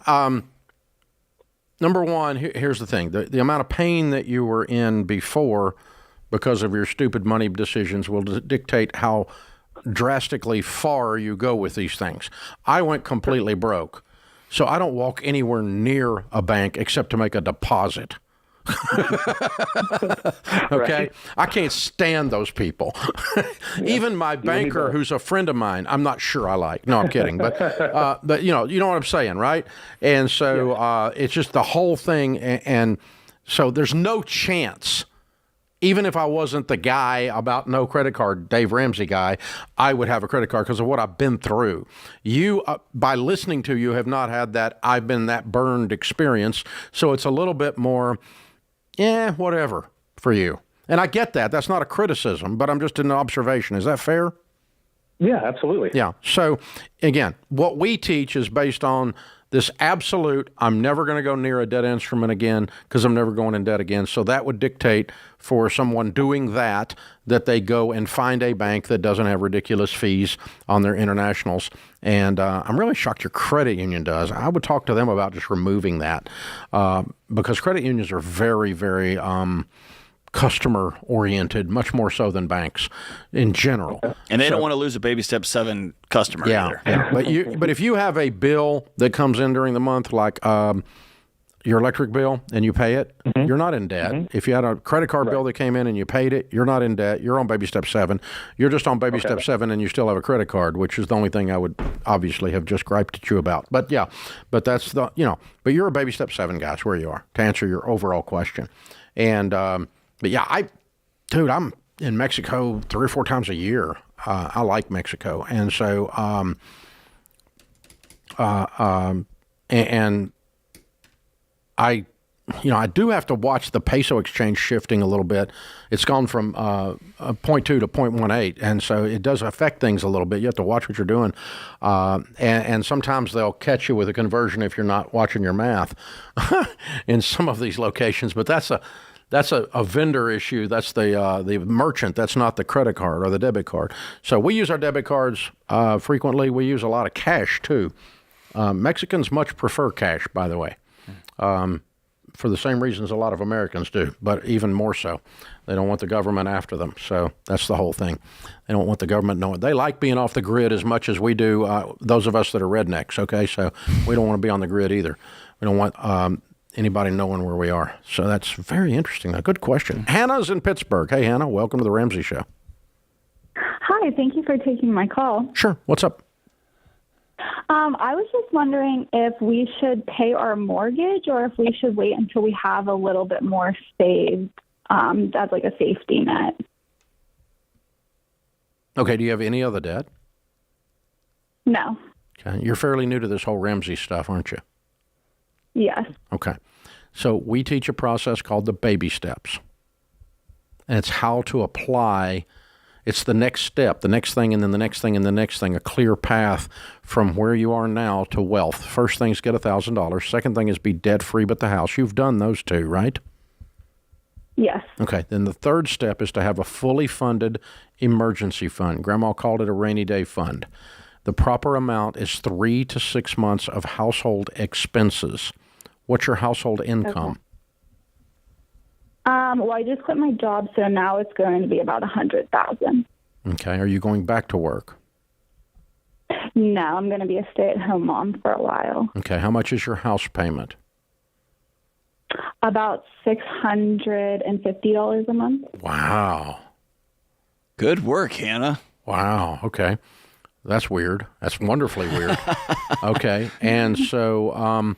number one, here's the thing: the amount of pain that you were in before because of your stupid money decisions will dictate how drastically far you go with these things. I went completely broke. So I don't walk anywhere near a bank except to make a deposit. Okay? Right. I can't stand those people. Even my banker, who's a friend of mine, I'm not sure I like. No, I'm kidding. But you know what I'm saying, right? And so it's just the whole thing. And so there's no chance. Even if I wasn't the guy about no credit card, Dave Ramsey guy, I would have a credit card because of what I've been through. You, by listening to you, have not had that I've been that burned experience. So it's a little bit more, whatever for you. And I get that. That's not a criticism, but I'm just an observation. Is that fair? Yeah, absolutely. Yeah. So, again, what we teach is based on this absolute, I'm never going to go near a debt instrument again because I'm never going in debt again. So that would dictate for someone doing that they go and find a bank that doesn't have ridiculous fees on their internationals. And I'm really shocked your credit union does. I would talk to them about just removing that because credit unions are very, very customer oriented, much more so than banks in general. And they don't want to lose a Baby Step 7 customer either. Yeah. But if you have a bill that comes in during the month, like your electric bill, and you pay it, you're not in debt. If you had a credit card bill that came in and you paid it, you're not in debt. You're on Baby Step 7. You're just on Baby Step 7 and you still have a credit card, which is the only thing I would obviously have just griped at you about. But yeah, but that's the, but you're a Baby Step 7 guy. That's where you are, to answer your overall question. And, but yeah, I'm in Mexico 3 or 4 times a year. I like Mexico. And so, and I do have to watch the peso exchange shifting a little bit. It's gone from 0.2 to 0.18, and so it does affect things a little bit. You have to watch what you're doing, and sometimes they'll catch you with a conversion if you're not watching your math in some of these locations. But that's a vendor issue. That's the merchant. That's not the credit card or the debit card. So we use our debit cards frequently. We use a lot of cash too. Mexicans much prefer cash, by the way. For the same reasons a lot of Americans do, but even more so. They don't want the government after them. So that's the whole thing. They don't want the government knowing. They like being off the grid as much as we do, those of us that are rednecks, okay? So we don't want to be on the grid either. We don't want anybody knowing where we are. So that's very interesting. A good question. Hannah's in Pittsburgh. Hey, Hannah, welcome to the Ramsey Show. Hi, thank you for taking my call. Sure. What's up? I was just wondering if we should pay our mortgage or if we should wait until we have a little bit more saved as like a safety net. Okay. Do you have any other debt? No. Okay. You're fairly new to this whole Ramsey stuff, aren't you? Yes. Okay. So we teach a process called the baby steps. And it's how to apply. It's the next step, the next thing, and then the next thing, and the next thing, a clear path from where you are now to wealth. First thing is get $1,000. Second thing is be debt-free but the house. You've done those two, right? Yes. Okay. Then the third step is to have a fully funded emergency fund. Grandma called it a rainy day fund. The proper amount is 3 to 6 months of household expenses. What's your household income? Okay. Well, I just quit my job, so now it's going to be about $100,000. Okay. Are you going back to work? No, I'm going to be a stay-at-home mom for a while. Okay. How much is your house payment? About $650 a month. Wow. Good work, Hannah. Wow. Okay. That's weird. That's wonderfully weird. Okay. And so,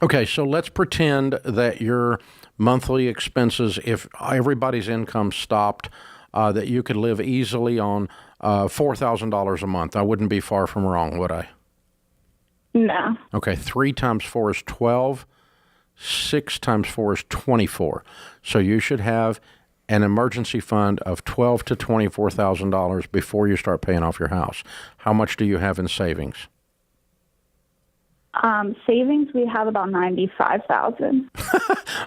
okay, so let's pretend that your monthly expenses, if everybody's income stopped, that you could live easily on $4,000 a month. I wouldn't be far from wrong, would I? No. Okay, 3 times 4 is 12. 6 times 4 is 24. So you should have an emergency fund of $12,000 to $24,000 before you start paying off your house. How much do you have in savings? Savings, we have about $95,000.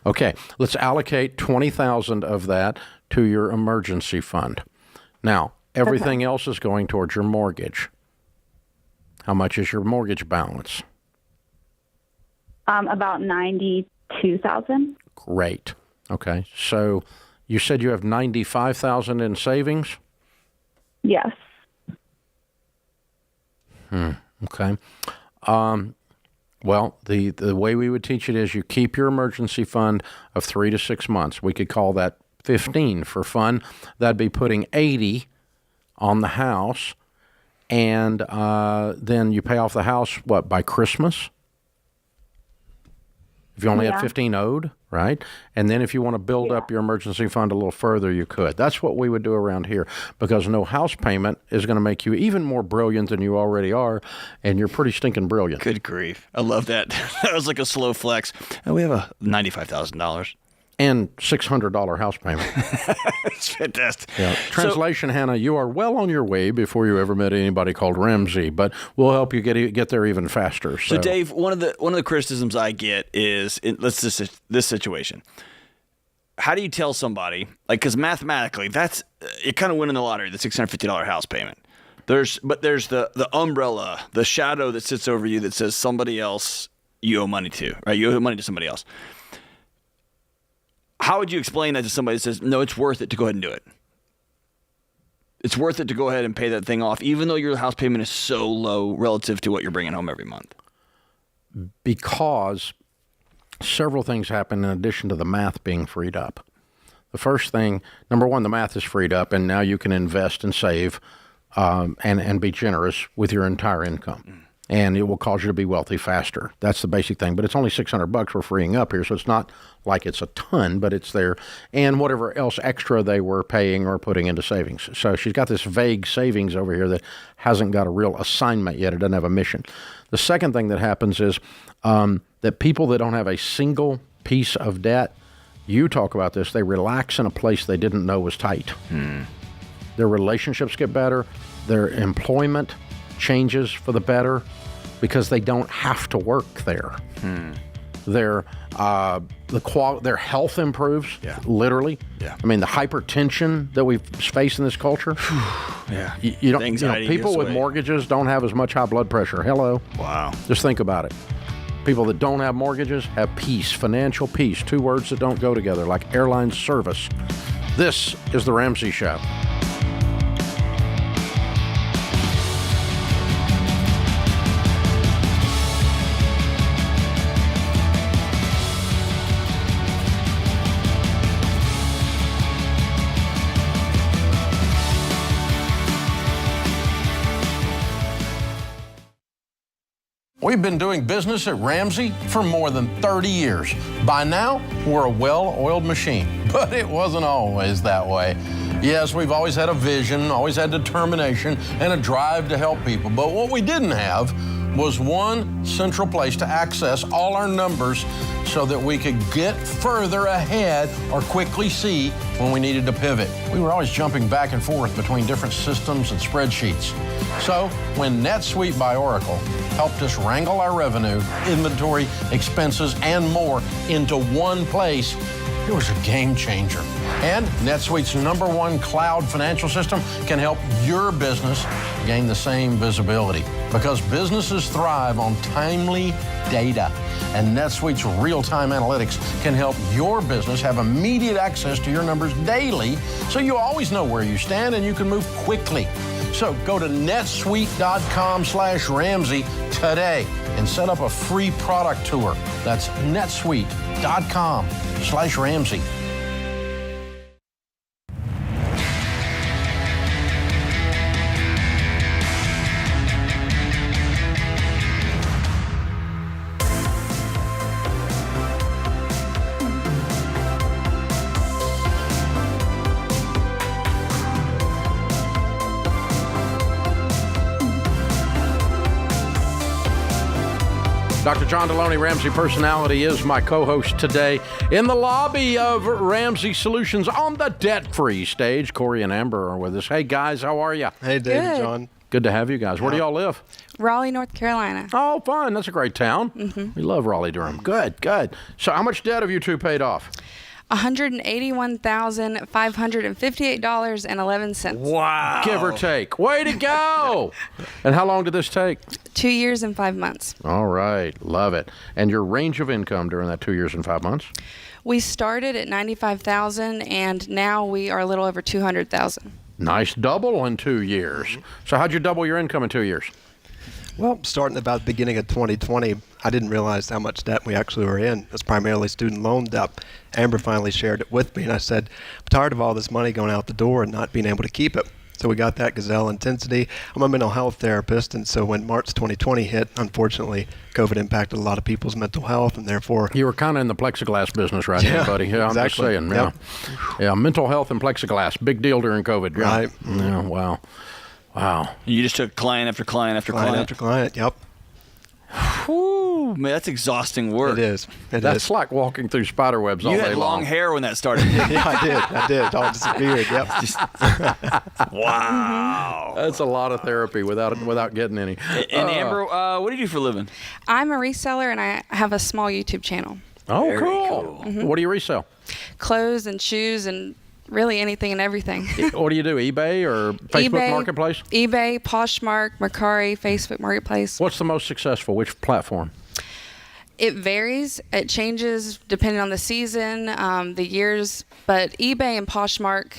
Okay, let's allocate $20,000 of that to your emergency fund. Now, everything else is going towards your mortgage. How much is your mortgage balance? About $92,000. Great. Okay, so you said you have $95,000 in savings? Yes. Okay. Well, the way we would teach it is you keep your emergency fund of 3 to 6 months. We could call that 15 for fun. That'd be putting 80 on the house, and then you pay off the house, what, by Christmas? If you only have 15 owed, right? And then if you want to build up your emergency fund a little further, you could. That's what we would do around here, because no house payment is going to make you even more brilliant than you already are, and you're pretty stinking brilliant. Good grief. I love that. That was like a slow flex. And we have a $95,000. And $600 house payment. It's fantastic. Yeah. Translation, Hannah, you are well on your way before you ever met anybody called Ramsey, but we'll help you get there even faster. So Dave, one of the criticisms I get is this situation. How do you tell somebody, like, because mathematically, that's you're kind of winning the lottery, the $650 house payment. There's the umbrella, the shadow that sits over you that says somebody else you owe money to, right? You owe money to somebody else. how would you explain that to somebody that says, no, it's worth it to go ahead and do it? It's worth it to go ahead and pay that thing off, even though your house payment is so low relative to what you're bringing home every month. Because several things happen in addition to the math being freed up. The first thing, number one, the math is freed up, and now you can invest and save and be generous with your entire income. And it will cause you to be wealthy faster. That's the basic thing. But it's only $600 we're freeing up here, so it's not like it's a ton, but it's there. And whatever else extra they were paying or putting into savings. So she's got this vague savings over here that hasn't got a real assignment yet. It doesn't have a mission. The second thing that happens is that people that don't have a single piece of debt, you talk about this, they relax in a place they didn't know was tight. Their relationships get better. Their employment changes for the better because they don't have to work there. Their health improves, literally. Yeah. I mean, the hypertension that we face in this culture. You don't. People with mortgages don't have as much high blood pressure. Hello. Wow. Just think about it. People that don't have mortgages have peace, financial peace. Two words that don't go together, like airline service. This is The Ramsey Show. We've been doing business at Ramsey for more than 30 years. By now, we're a well-oiled machine, but it wasn't always that way. Yes, we've always had a vision, always had determination, and a drive to help people. But what we didn't have was one central place to access all our numbers so that we could get further ahead or quickly see when we needed to pivot. We were always jumping back and forth between different systems and spreadsheets. So when NetSuite by Oracle helped us wrangle our revenue, inventory, expenses, and more into one place, it was a game changer. And NetSuite's #1 cloud financial system can help your business gain the same visibility because businesses thrive on timely data. And NetSuite's real-time analytics can help your business have immediate access to your numbers daily so you always know where you stand and you can move quickly. So go to netsuite.com/Ramsey today and set up a free product tour. That's netsuite.com/Ramsey. Dr. John Deloney, Ramsey Personality, is my co-host today in the lobby of Ramsey Solutions on the debt-free stage. Corey and Amber are with us. Hey, guys, how are you? Hey, Dave and John. Good to have you guys. Where do y'all live? Raleigh, North Carolina. Oh, fun. That's a great town. We love Raleigh-Durham. Good, good. So how much debt have you two paid off? $181,558.11. Wow. Give or take. Way to go. And how long did this take? 2 years and 5 months. All right. Love it. And your range of income during that 2 years and 5 months? We started at $95,000 and now we are a little over $200,000. Nice double in 2 years. So how'd you double your income in 2 years? Well, starting about the beginning of 2020, I didn't realize how much debt we actually were in. It was primarily student loan debt. Amber finally shared it with me, and I said, I'm tired of all this money going out the door and not being able to keep it. So we got that gazelle intensity. I'm a mental health therapist, and so when March 2020 hit, unfortunately, COVID impacted a lot of people's mental health, and therefore... You were kind of in the plexiglass business right now, buddy. Yeah, exactly. I'm just saying. Yep. Yeah, mental health and plexiglass. Big deal during COVID. Yeah. Right. Yeah, wow. Wow. You just took client after client after client. Client after client, yep. Whew, man, that's exhausing work. It is. That's like walking through spider webs all day long. You had long hair when that started. Yeah, I did. It all disappeared, yep. Wow. That's a lot of therapy without getting any. And Amber, what do you do for a living? I'm a reseller and I have a small YouTube channel. Oh, Very cool. What do you resell? Clothes and shoes and really anything and everything. What do you do, eBay or Facebook Marketplace? eBay, Poshmark, Mercari, Facebook Marketplace. What's the most successful? Which platform? It varies. It changes depending on the season, the years. But eBay and Poshmark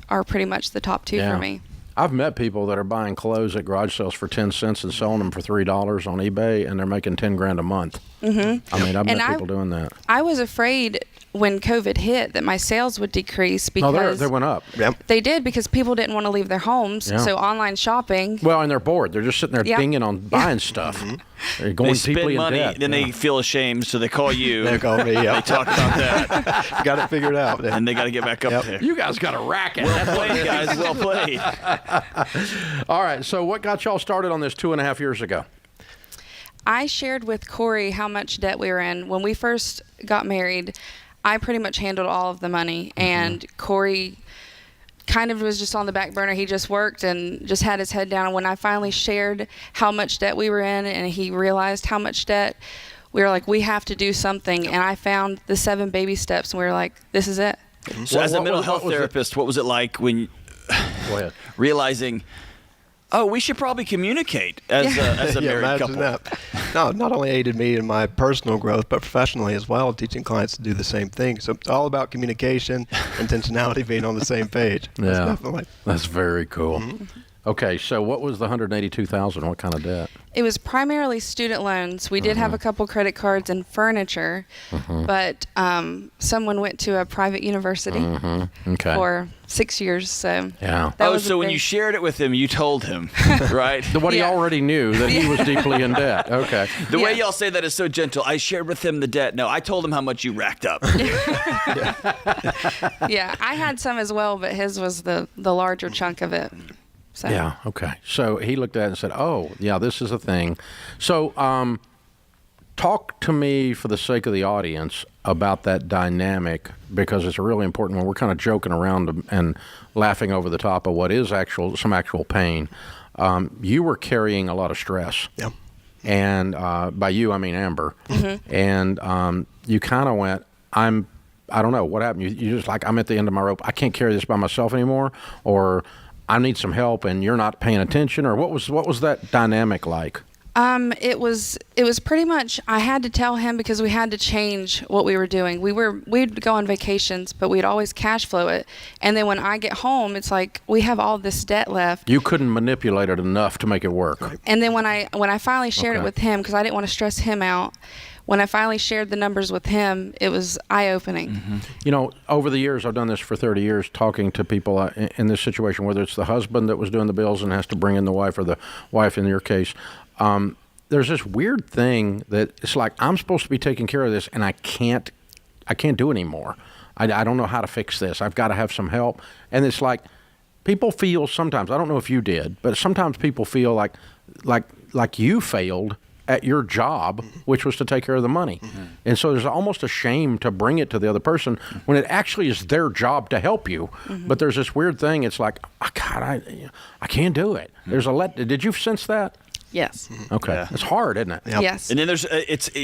are pretty much the top two for me. I've met people that are buying clothes at garage sales for 10 cents and selling them for $3 on eBay, and they're making $10,000 a month. Mm-hmm. I mean, I've met people doing that. I was afraid when COVID hit that my sales would decrease because they went up. Yep. They did, because people didn't want to leave their homes. Yeah. So online shopping. Well, and they're bored. They're just sitting there dinging on buying stuff. They're going they spend deeply money, in debt. then they feel ashamed, so they call you. They call me. Yeah. They talk about that. Got it figured out. And they got to get back up there. You guys got a racket. Well played, guys. Well played. All right. So what got y'all started on this 2.5 years ago? I shared with Corey how much debt we were in. When we first got married, I pretty much handled all of the money, and Corey kind of was just on the back burner. He just worked and just had his head down. And when I finally shared how much debt we were in and he realized how much debt, we were like, we have to do something. And I found the 7 baby steps, and we were like, this is it. So as a mental health therapist, what was it like when realizing, oh, we should probably communicate as a married couple? That. No, not only aided me in my personal growth, but professionally as well, teaching clients to do the same thing. So it's all about communication, intentionality, being on the same page. Yeah, that's very cool. Okay, so what was the $182,000? What kind of debt? It was primarily student loans. We did have a couple credit cards and furniture, but someone went to a private university for 6 years. So so when you shared it with him, you told him, right? What he already knew, that he was deeply in debt. Okay. The way y'all say that is so gentle. I shared with him the debt. No, I told him how much you racked up. Yeah, I had some as well, but his was the larger chunk of it. So. Yeah, okay. So he looked at it and said, oh, yeah, this is a thing. So talk to me, for the sake of the audience, about that dynamic, because it's a really important one. We're kind of joking around and laughing over the top of what is some actual pain. You were carrying a lot of stress. Yeah. And by you, I mean Amber. And you kind of went, I don't know, what happened? You just like, I'm at the end of my rope. I can't carry this by myself anymore, or I need some help, and you're not paying attention, or what was that dynamic like? It was pretty much, I had to tell him because we had to change what we were doing. We'd go on vacations, but we'd always cash flow it. And then when I get home, it's like we have all this debt left. You couldn't manipulate it enough to make it work. And then when I finally shared it with him, because I didn't want to stress him out, when I finally shared the numbers with him, it was eye-opening. You know, over the years, I've done this for 30 years, talking to people in this situation, whether it's the husband that was doing the bills and has to bring in the wife, or the wife in your case. There's this weird thing that it's like, I'm supposed to be taking care of this, and I can't do it anymore. I don't know how to fix this. I've got to have some help. And it's like, people feel sometimes, I don't know if you did, but sometimes people feel like you failed at your job, which was to take care of the money. And so there's almost a shame to bring it to the other person when it actually is their job to help you. But there's this weird thing. It's like, oh, God, I can't do it. There's did you sense that? Yes. Okay. Yeah. It's hard, isn't it? Yep. Yes. And then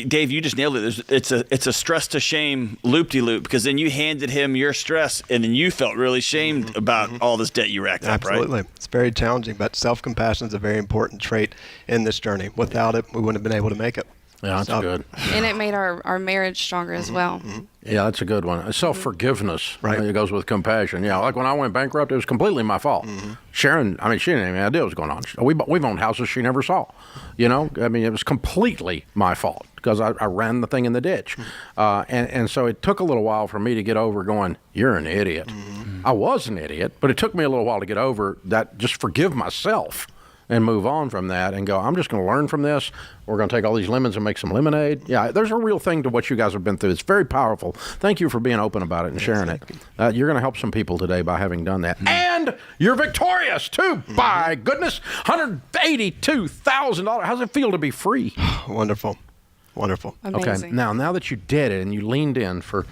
Dave, you just nailed it. It's a stress to shame loop-de-loop, because then you handed him your stress, and then you felt really shamed about all this debt you racked up, right? Absolutely. It's very challenging, but self-compassion is a very important trait in this journey. Without it, we wouldn't have been able to make it. Yeah, that's good. And it made our marriage stronger as well. Yeah, that's a good one. Self-forgiveness, right? It goes with compassion. Yeah, like when I went bankrupt, it was completely my fault. Sharon, I mean, she didn't have any idea what was going on. We've owned houses she never saw. You know, I mean, it was completely my fault because I ran the thing in the ditch. And so it took a little while for me to get over going, you're an idiot. I was an idiot, but it took me a little while to get over that, just forgive myself and move on from that and go, I'm just going to learn from this. We're going to take all these lemons and make some lemonade. Yeah, there's a real thing to what you guys have been through. It's very powerful. Thank you for being open about it and sharing it. You're going to help some people today by having done that. And you're victorious, too, by goodness. $182,000. How's it feel to be free? Wonderful. Wonderful. Amazing. Okay, now that you did it and you leaned in for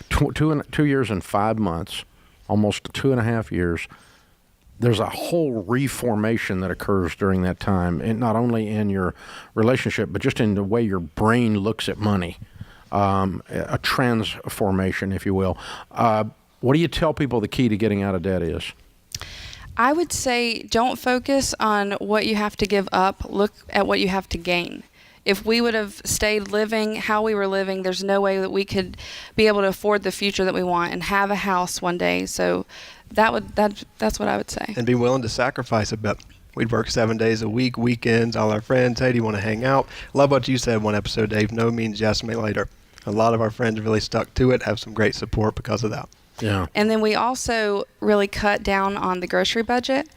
2 years and 5 months, almost 2.5 years, there's a whole reformation that occurs during that time, and not only in your relationship, but just in the way your brain looks at money, a transformation, if you will. What do you tell people the key to getting out of debt is? I would say don't focus on what you have to give up. Look at what you have to gain. if we would have stayed living how we were living, there's no way that we could be able to afford the future that we want and have a house one day. So that's what I would say. And be willing to sacrifice a bit. We'd work 7 days a week, weekends, all our friends. Hey, do you want to hang out? Love what you said one episode, Dave. No means yes, may later. A lot of our friends really stuck to it, have some great support because of that. Yeah. And then we also really cut down on the grocery budget.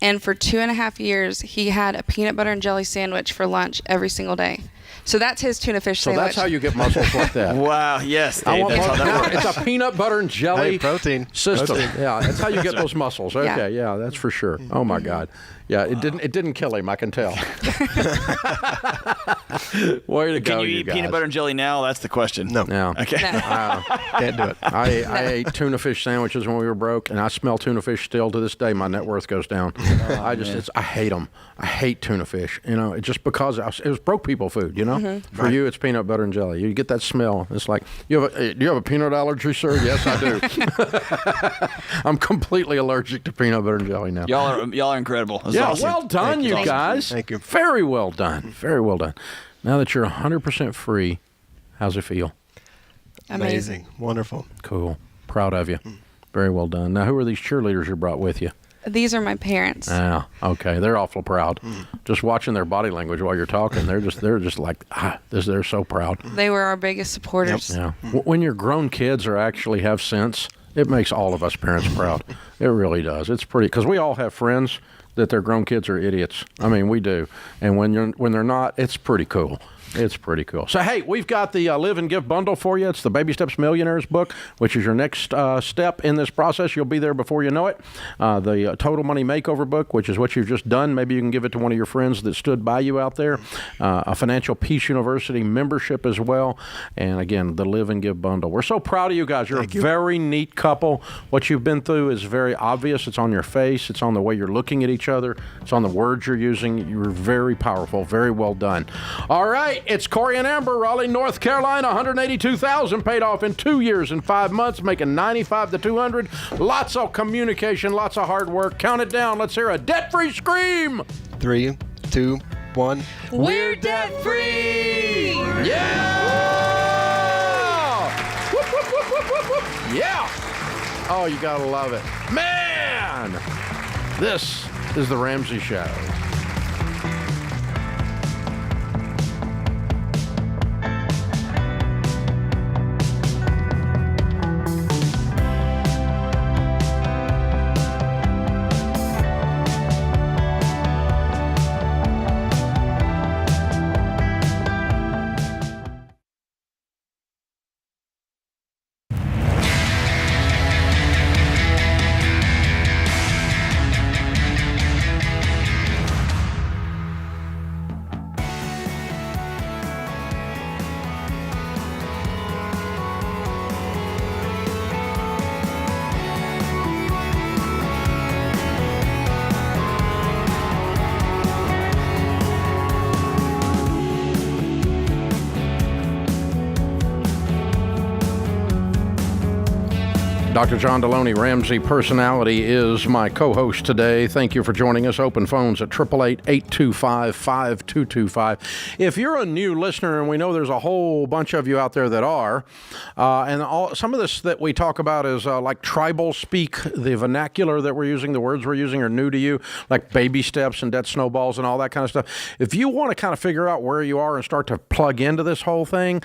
And for 2.5 years, he had a peanut butter and jelly sandwich for lunch every single day. So that's his tuna fish So sandwich. that's how you get muscles like that. Wow, yes, I Dave, want that's more- how that works. It's a peanut butter and jelly Hey, protein. system. Protein. Yeah, that's how you get those muscles. Okay, yeah, that's for sure. Oh my God. Yeah, it didn't kill him, I can tell. Way to go, Can you eat peanut butter and jelly now? That's the question. No. Okay. Can't do it. I ate tuna fish sandwiches when we were broke, and I smell tuna fish still to this day. My net worth goes down. I hate them. I hate tuna fish. You know, just because it was broke people food. You know, for you it's peanut butter and jelly. You get that smell. It's like do you have a peanut allergy, sir? Yes, I do. I'm completely allergic to peanut butter and jelly now. Y'all are incredible. That's Yeah, awesome. well done, you guys. Thank you. Very well done. Very well done. Now that you're 100% free, how's it feel? Amazing. Wonderful. Cool. Proud of you. Very well done. Now, who are these cheerleaders you brought with you? These are my parents. Ah, okay. They're awful proud. Just watching their body language while you're talking, they're just like, they're so proud. They were our biggest supporters. Yeah. When your grown kids actually have sense, it makes all of us parents proud. It really does. It's pretty, because we all have friends that their grown kids are idiots. I mean, we do. And when they're not, it's pretty cool. It's pretty cool. So, hey, we've got the Live and Give bundle for you. It's the Baby Steps Millionaires book, which is your next step in this process. You'll be there before you know it. The Total Money Makeover book, which is what you've just done. Maybe you can give it to one of your friends that stood by you out there. A Financial Peace University membership as well. And, again, the Live and Give bundle. We're so proud of you guys. You're a very neat couple. What you've been through is very obvious. It's on your face. It's on the way you're looking at each other. It's on the words you're using. You're very powerful. Very well done. All right. It's Corey and Amber, Raleigh, North Carolina. $182,000 paid off in 2 years and 5 months, making $95,000 to $200,000. Lots of communication, lots of hard work. Count it down. Let's hear a debt-free scream. 3, 2, 1. We're debt free! Yeah! Whoop, whoop, whoop, whoop, whoop, whoop. Yeah! Oh, you gotta love it. Man! This is the Ramsey Show. Dr. John Deloney, Ramsey Personality, is my co-host today. Thank you for joining us. Open phones at 888-825-5225. If you're a new listener, and we know there's a whole bunch of you out there that are, some of this that we talk about is like tribal speak, the vernacular that we're using, the words we're using are new to you, like baby steps and debt snowballs and all that kind of stuff. If you want to kind of figure out where you are and start to plug into this whole thing,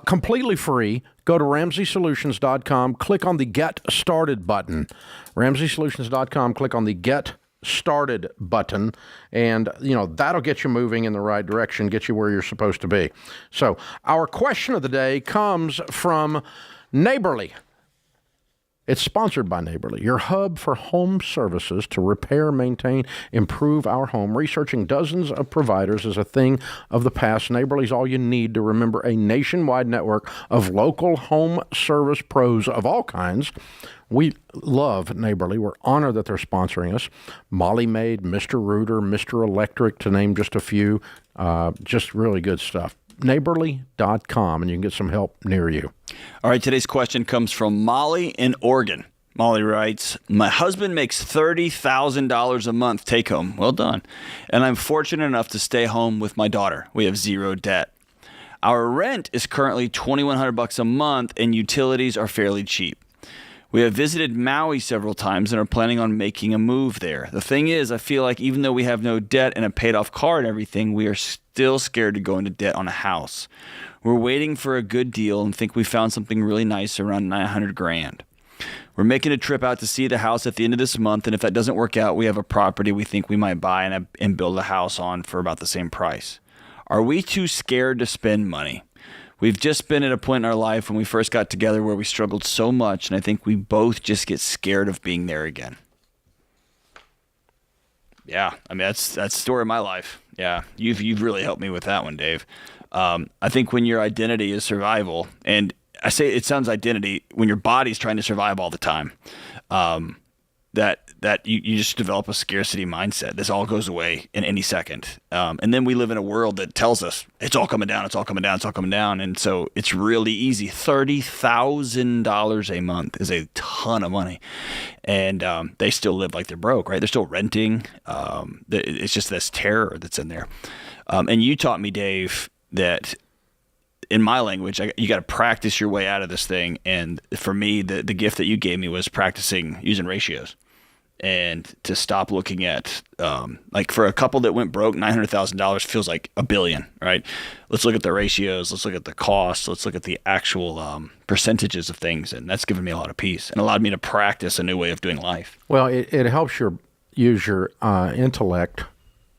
completely free, go to RamseySolutions.com, click on the Get Started button. RamseySolutions.com, click on the Get Started button, and that'll get you moving in the right direction, get you where you're supposed to be. So our question of the day comes from Neighborly. It's sponsored by Neighborly, your hub for home services to repair, maintain, improve our home. Researching dozens of providers is a thing of the past. Neighborly's all you need to remember a nationwide network of local home service pros of all kinds. We love Neighborly. We're honored that they're sponsoring us. Molly Maid, Mr. Rooter, Mr. Electric, to name just a few. Just really good stuff. Neighborly.com, and you can get some help near you. All right, today's question comes from Molly in Oregon. Molly writes, my husband makes $30,000 a month take home. Well done. And I'm fortunate enough to stay home with my daughter. We have zero debt. Our rent is currently $2,100 a month and utilities are fairly cheap. We have visited Maui several times and are planning on making a move there. The thing is, I feel like even though we have no debt and a paid off car and everything, we are still scared to go into debt on a house. We're waiting for a good deal and think we found something really nice around $900,000. We're making a trip out to see the house at the end of this month, and if that doesn't work out, we have a property we think we might buy and build a house on for about the same price. Are we too scared to spend money? We've just been at a point in our life when we first got together where we struggled so much, and I think we both just get scared of being there again. Yeah, I mean, that's the story of my life. Yeah, you've really helped me with that one, Dave. I think when your identity is survival, and I say it sounds identity when your body's trying to survive all the time, that you just develop a scarcity mindset. This all goes away in any second. And then we live in a world that tells us it's all coming down, it's all coming down, it's all coming down. And so it's really easy. $30,000 a month is a ton of money. And they still live like they're broke, right? They're still renting. It's just this terror that's in there. And you taught me, Dave, that in my language, you got to practice your way out of this thing. And for me, the gift that you gave me was practicing using ratios and to stop looking at, like for a couple that went broke, $900,000 feels like $1 billion, right? Let's look at the ratios. Let's look at the costs. Let's look at the actual percentages of things. And that's given me a lot of peace and allowed me to practice a new way of doing life. Well, it helps use your intellect,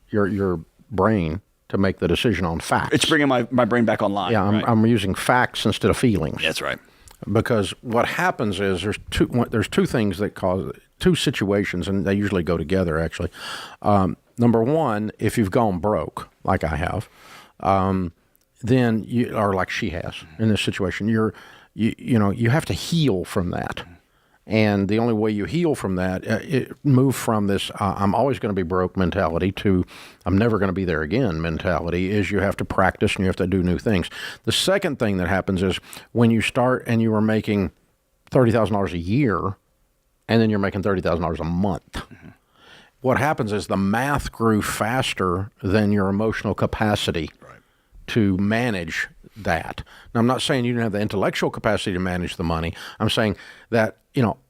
your brain, to make the decision on facts. It's bringing my brain back online. Yeah, right? I'm using facts instead of feelings. That's right. Because what happens is there's two things that cause two situations, and they usually go together, actually. Number one, if you've gone broke, like I have, then or like she has in this situation, you have to heal from that. And the only way you heal from that, move from this I'm always going to be broke mentality to I'm never going to be there again mentality, is you have to practice and you have to do new things. The second thing that happens is when you start and you were making $30,000 a year and then you're making $30,000 a month, mm-hmm. What happens is the math grew faster than your emotional capacity to manage that. Now, I'm not saying you didn't have the intellectual capacity to manage the money. I'm saying that,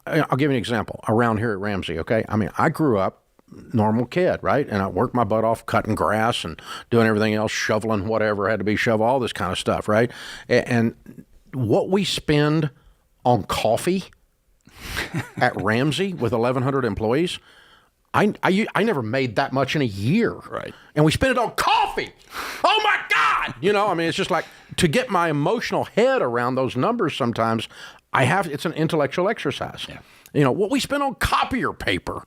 I'll give you an example around here at Ramsey, okay? I mean, I grew up normal kid, right? And I worked my butt off cutting grass and doing everything else, shoveling whatever had to be shoveled, all this kind of stuff, right? And what we spend on coffee at Ramsey with 1,100 employees, I never made that much in a year. Right. And we spend it on coffee. Oh, my God! It's just like to get my emotional head around those numbers sometimes, it's an intellectual exercise. Yeah. What we spend on copier paper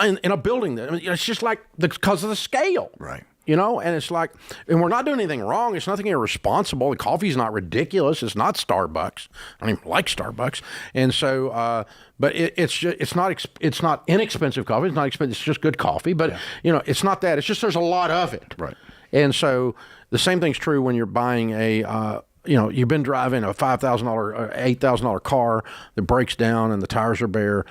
in a building, it's just like because of the scale. Right. And it's like, and we're not doing anything wrong. It's nothing irresponsible. The coffee's not ridiculous. It's not Starbucks. I don't even like Starbucks. And so, but it's not inexpensive coffee. It's not expensive. It's just good coffee. But, it's not that. It's just there's a lot of it. Right. And so the same thing's true when you're buying you've been driving a $5,000 or $8,000 car that breaks down and the tires are bare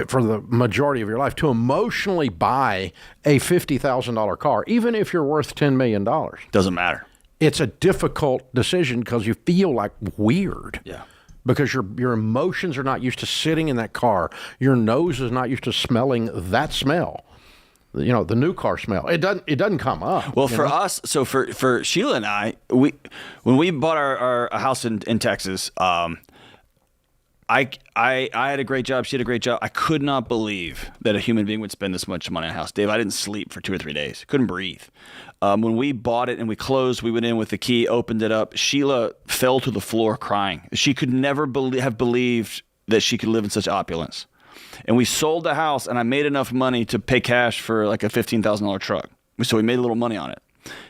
for the majority of your life, to emotionally buy a $50,000 car, even if you're worth $10 million. Doesn't matter. It's a difficult decision because you feel like weird. Yeah. Because your emotions are not used to sitting in that car. Your nose is not used to smelling that smell. The new car smell. It doesn't come up. Well, for us, so for Sheila and I, when we bought our house in Texas, I had a great job. She had a great job. I could not believe that a human being would spend this much money on a house. Dave, I didn't sleep for 2 or 3 days. Couldn't breathe. When we bought it and we closed, we went in with the key, opened it up. Sheila fell to the floor crying. She could never have believed that she could live in such opulence. And we sold the house, and I made enough money to pay cash for like a $15,000 truck. So we made a little money on it.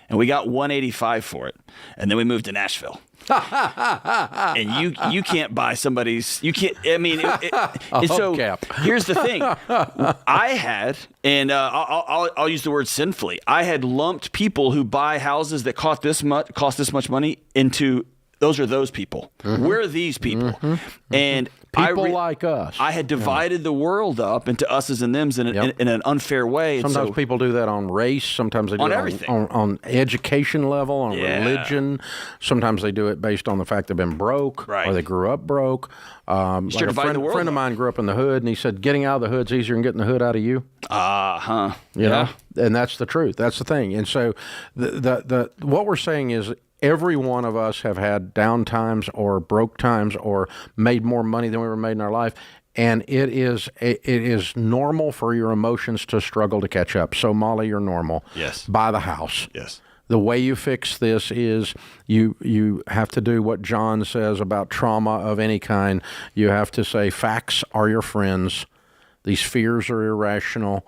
And we got $185 for it. And then we moved to Nashville. And you can't buy somebody's, you can't, I mean, and so here's the thing. I had, and I'll use the word sinfully, I had lumped people who buy houses that cost this much money into, those are those people. Mm-hmm. We're these people. Mm-hmm. Mm-hmm. And People like us. I had divided the world up into us's and them's in an unfair way. Sometimes people do that on race. Sometimes they do it on education level, on religion. Sometimes they do it based on the fact they've been broke or they grew up broke. Like a friend of mine grew up in the hood, and he said, getting out of the hood's easier than getting the hood out of you. You know? And that's the truth. That's the thing. And so what we're saying is, every one of us have had down times or broke times or made more money than we ever made in our life. And it is normal for your emotions to struggle to catch up. So, Molly, you're normal. Yes. Buy the house. Yes. The way you fix this is you have to do what John says about trauma of any kind. You have to say facts are your friends. These fears are irrational.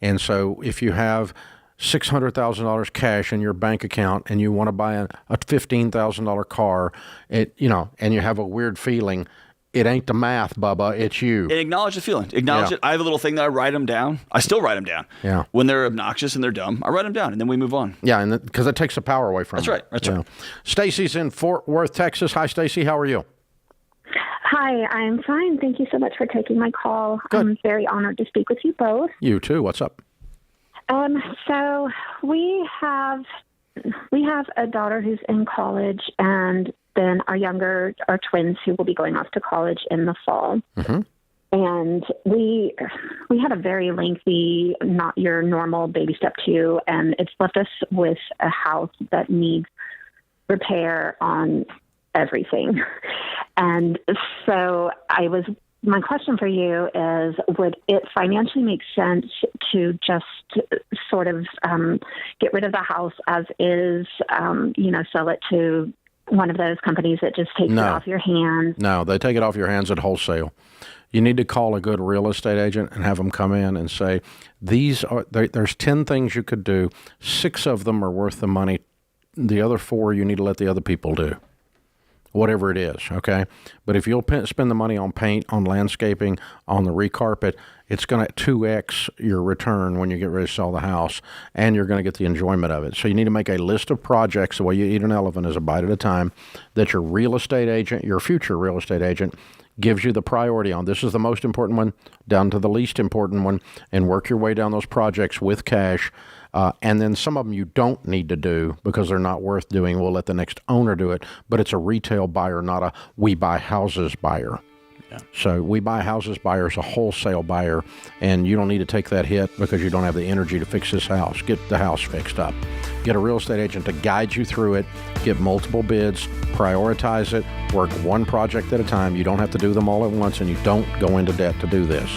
And so if you have $600,000 cash in your bank account and you want to buy a $15,000 car, and you have a weird feeling, it ain't the math, Bubba, it's you. And acknowledge the feeling. Acknowledge it. I have a little thing that I write them down. I still write them down. Yeah. When they're obnoxious and they're dumb, I write them down, and then we move on. Yeah, and because it takes the power away from them. That's right. Stacy's in Fort Worth, Texas. Hi, Stacy. How are you? Hi, I'm fine. Thank you so much for taking my call. Good. I'm very honored to speak with you both. You too. What's up? So we have a daughter who's in college, and then our twins who will be going off to college in the fall. Mm-hmm. And we had a very lengthy, not your normal baby step 2, and it's left us with a house that needs repair on everything. And so my question for you is, would it financially make sense to just sort of get rid of the house as is, sell it to one of those companies that just takes it off your hands? No, they take it off your hands at wholesale. You need to call a good real estate agent and have them come in and say, there's 10 things you could do. 6 of them are worth the money. The other 4 you need to let the other people do. Whatever it is, okay? But if you'll spend the money on paint, on landscaping, on the recarpet, it's going to 2x your return when you get ready to sell the house, and you're going to get the enjoyment of it. So you need to make a list of projects. The way you eat an elephant is a bite at a time, that your real estate agent, your future real estate agent, gives you the priority on. This is the most important one, down to the least important one, and work your way down those projects with cash. And then some of them you don't need to do because they're not worth doing. We'll let the next owner do it. But it's a retail buyer, not a we buy houses buyer. Yeah. So we buy houses buyer is a wholesale buyer, and you don't need to take that hit because you don't have the energy to fix this house. Get the house fixed up. Get a real estate agent to guide you through it. Get multiple bids. Prioritize it. Work one project at a time. You don't have to do them all at once, and you don't go into debt to do this.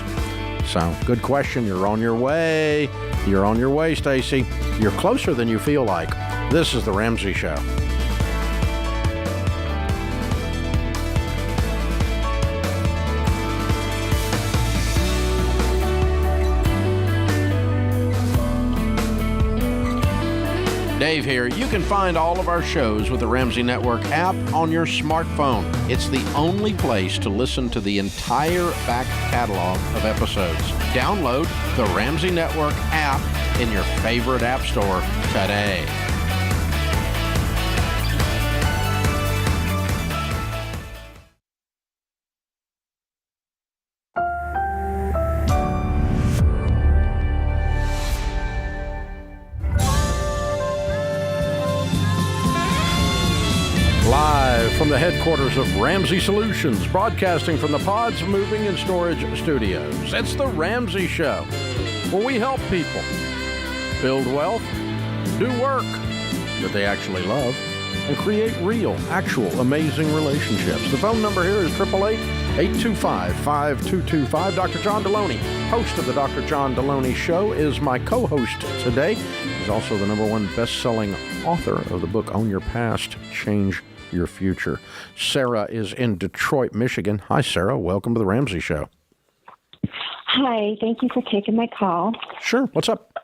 So, good question. You're on your way. You're on your way, Stacy. You're closer than you feel like. This is The Ramsey Show. Dave here. You can find all of our shows with the Ramsey Network app on your smartphone. It's the only place to listen to the entire back catalog of episodes. Download the Ramsey Network app in your favorite app store today. Live from the headquarters of Ramsey Solutions, broadcasting from the Pods Moving and Storage Studios. It's The Ramsey Show, where we help people build wealth, do work that they actually love, and create real, actual, amazing relationships. The phone number here is 888-825-5225. Dr. John Deloney, host of the Dr. John Deloney Show, is my co-host today. He's also the #1 best-selling author of the book, Own Your Past, Change Your Future. Sarah is in Detroit, Michigan. Hi, Sarah. Welcome to the Ramsey Show. Hi. Thank you for taking my call. Sure. What's up?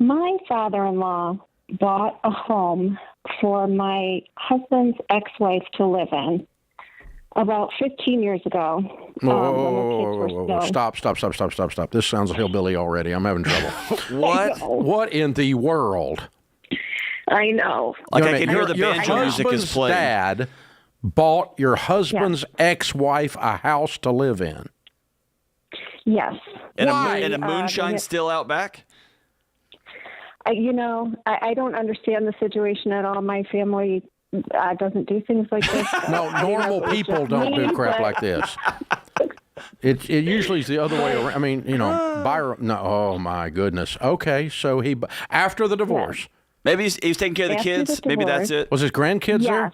My father-in-law bought a home for my husband's ex-wife to live in about 15 years ago. Whoa. Stop. This sounds hillbilly already. I'm having trouble. What in the world? I know. Like, I can hear the banjo music is playing. Dad bought your husband's ex-wife a house to live in. Yes. And a moonshine still out back? I don't understand the situation at all. My family doesn't do things like this. No, normal people don't do crap like this. It usually is the other way around. I mean, Byron. No, oh my goodness. Okay, so after the divorce, maybe he's taking care of the kids. Maybe that's it. Was his grandkids there?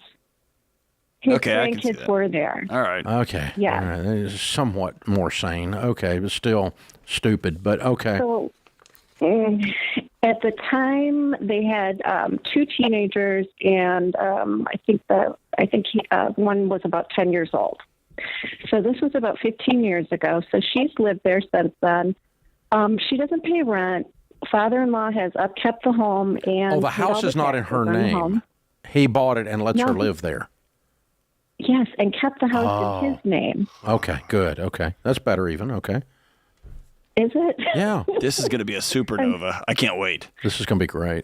His grandkids were there. All right. Okay. Yeah. All right. That is somewhat more sane. Okay, but still stupid. But okay. So, at the time, they had 2 teenagers, and I think one was about 10 years old. So this was about 15 years ago. So she's lived there since then. She doesn't pay rent. Father-in-law has upkept the home, and the house is not in her name. He bought it and lets her live there. Yes, and kept the house in his name. Okay, good. Okay, that's better even. Okay. Is it? Yeah. This is going to be a supernova. I can't wait. This is going to be great.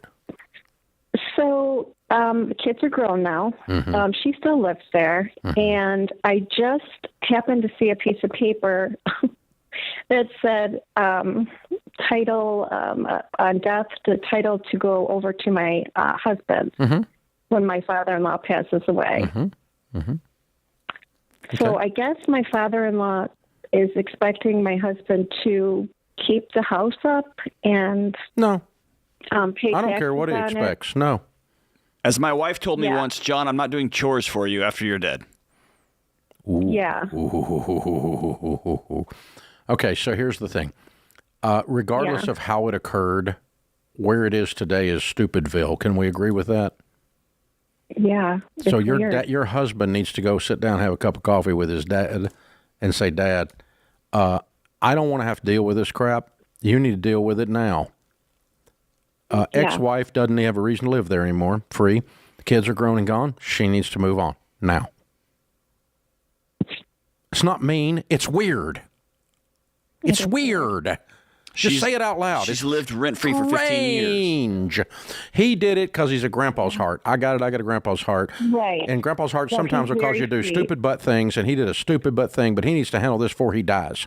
So the kids are grown now. Mm-hmm. She still lives there. Mm-hmm. And I just happened to see a piece of paper that said title on death, the title to go over to my husband when my father-in-law passes away. Mm-hmm. Mm-hmm. So I guess my father-in-law is expecting my husband to keep the house up and pay I don't care what he expects. No. As my wife told me once, John, I'm not doing chores for you after you're dead. Ooh. Yeah. Ooh. Okay, so here's the thing. Regardless of how it occurred, where it is today is Stupidville. Can we agree with that? Yeah. So your husband needs to go sit down, have a cup of coffee with his dad, and say, Dad, I don't want to have to deal with this crap. You need to deal with it now. Ex-wife doesn't have a reason to live there anymore. Free. The kids are grown and gone. She needs to move on now. It's not mean. It's weird. It's weird. Just say it out loud. She's lived rent-free for 15 years. He did it because he's a grandpa's heart. I got a grandpa's heart. Right. And grandpa's heart sometimes will he's cause you to do very stupid butt things, and he did a stupid butt thing, but he needs to handle this before he dies.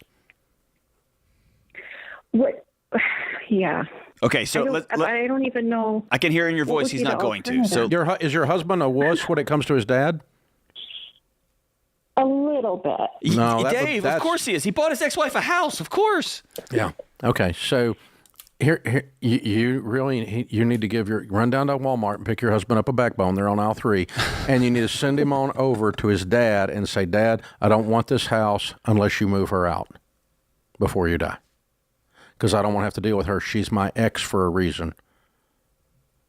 What? Yeah. Okay, so I don't even know. I can hear in your voice he's not going to. So is your husband a wuss when it comes to his dad? A little bit. No, Dave, of course he is. He bought his ex-wife a house, of course. Yeah. Okay, so here you really need to run down to Walmart and pick your husband up a backbone. They're on aisle 3, and you need to send him on over to his dad and say, Dad, I don't want this house unless you move her out before you die, because I don't want to have to deal with her. She's my ex for a reason.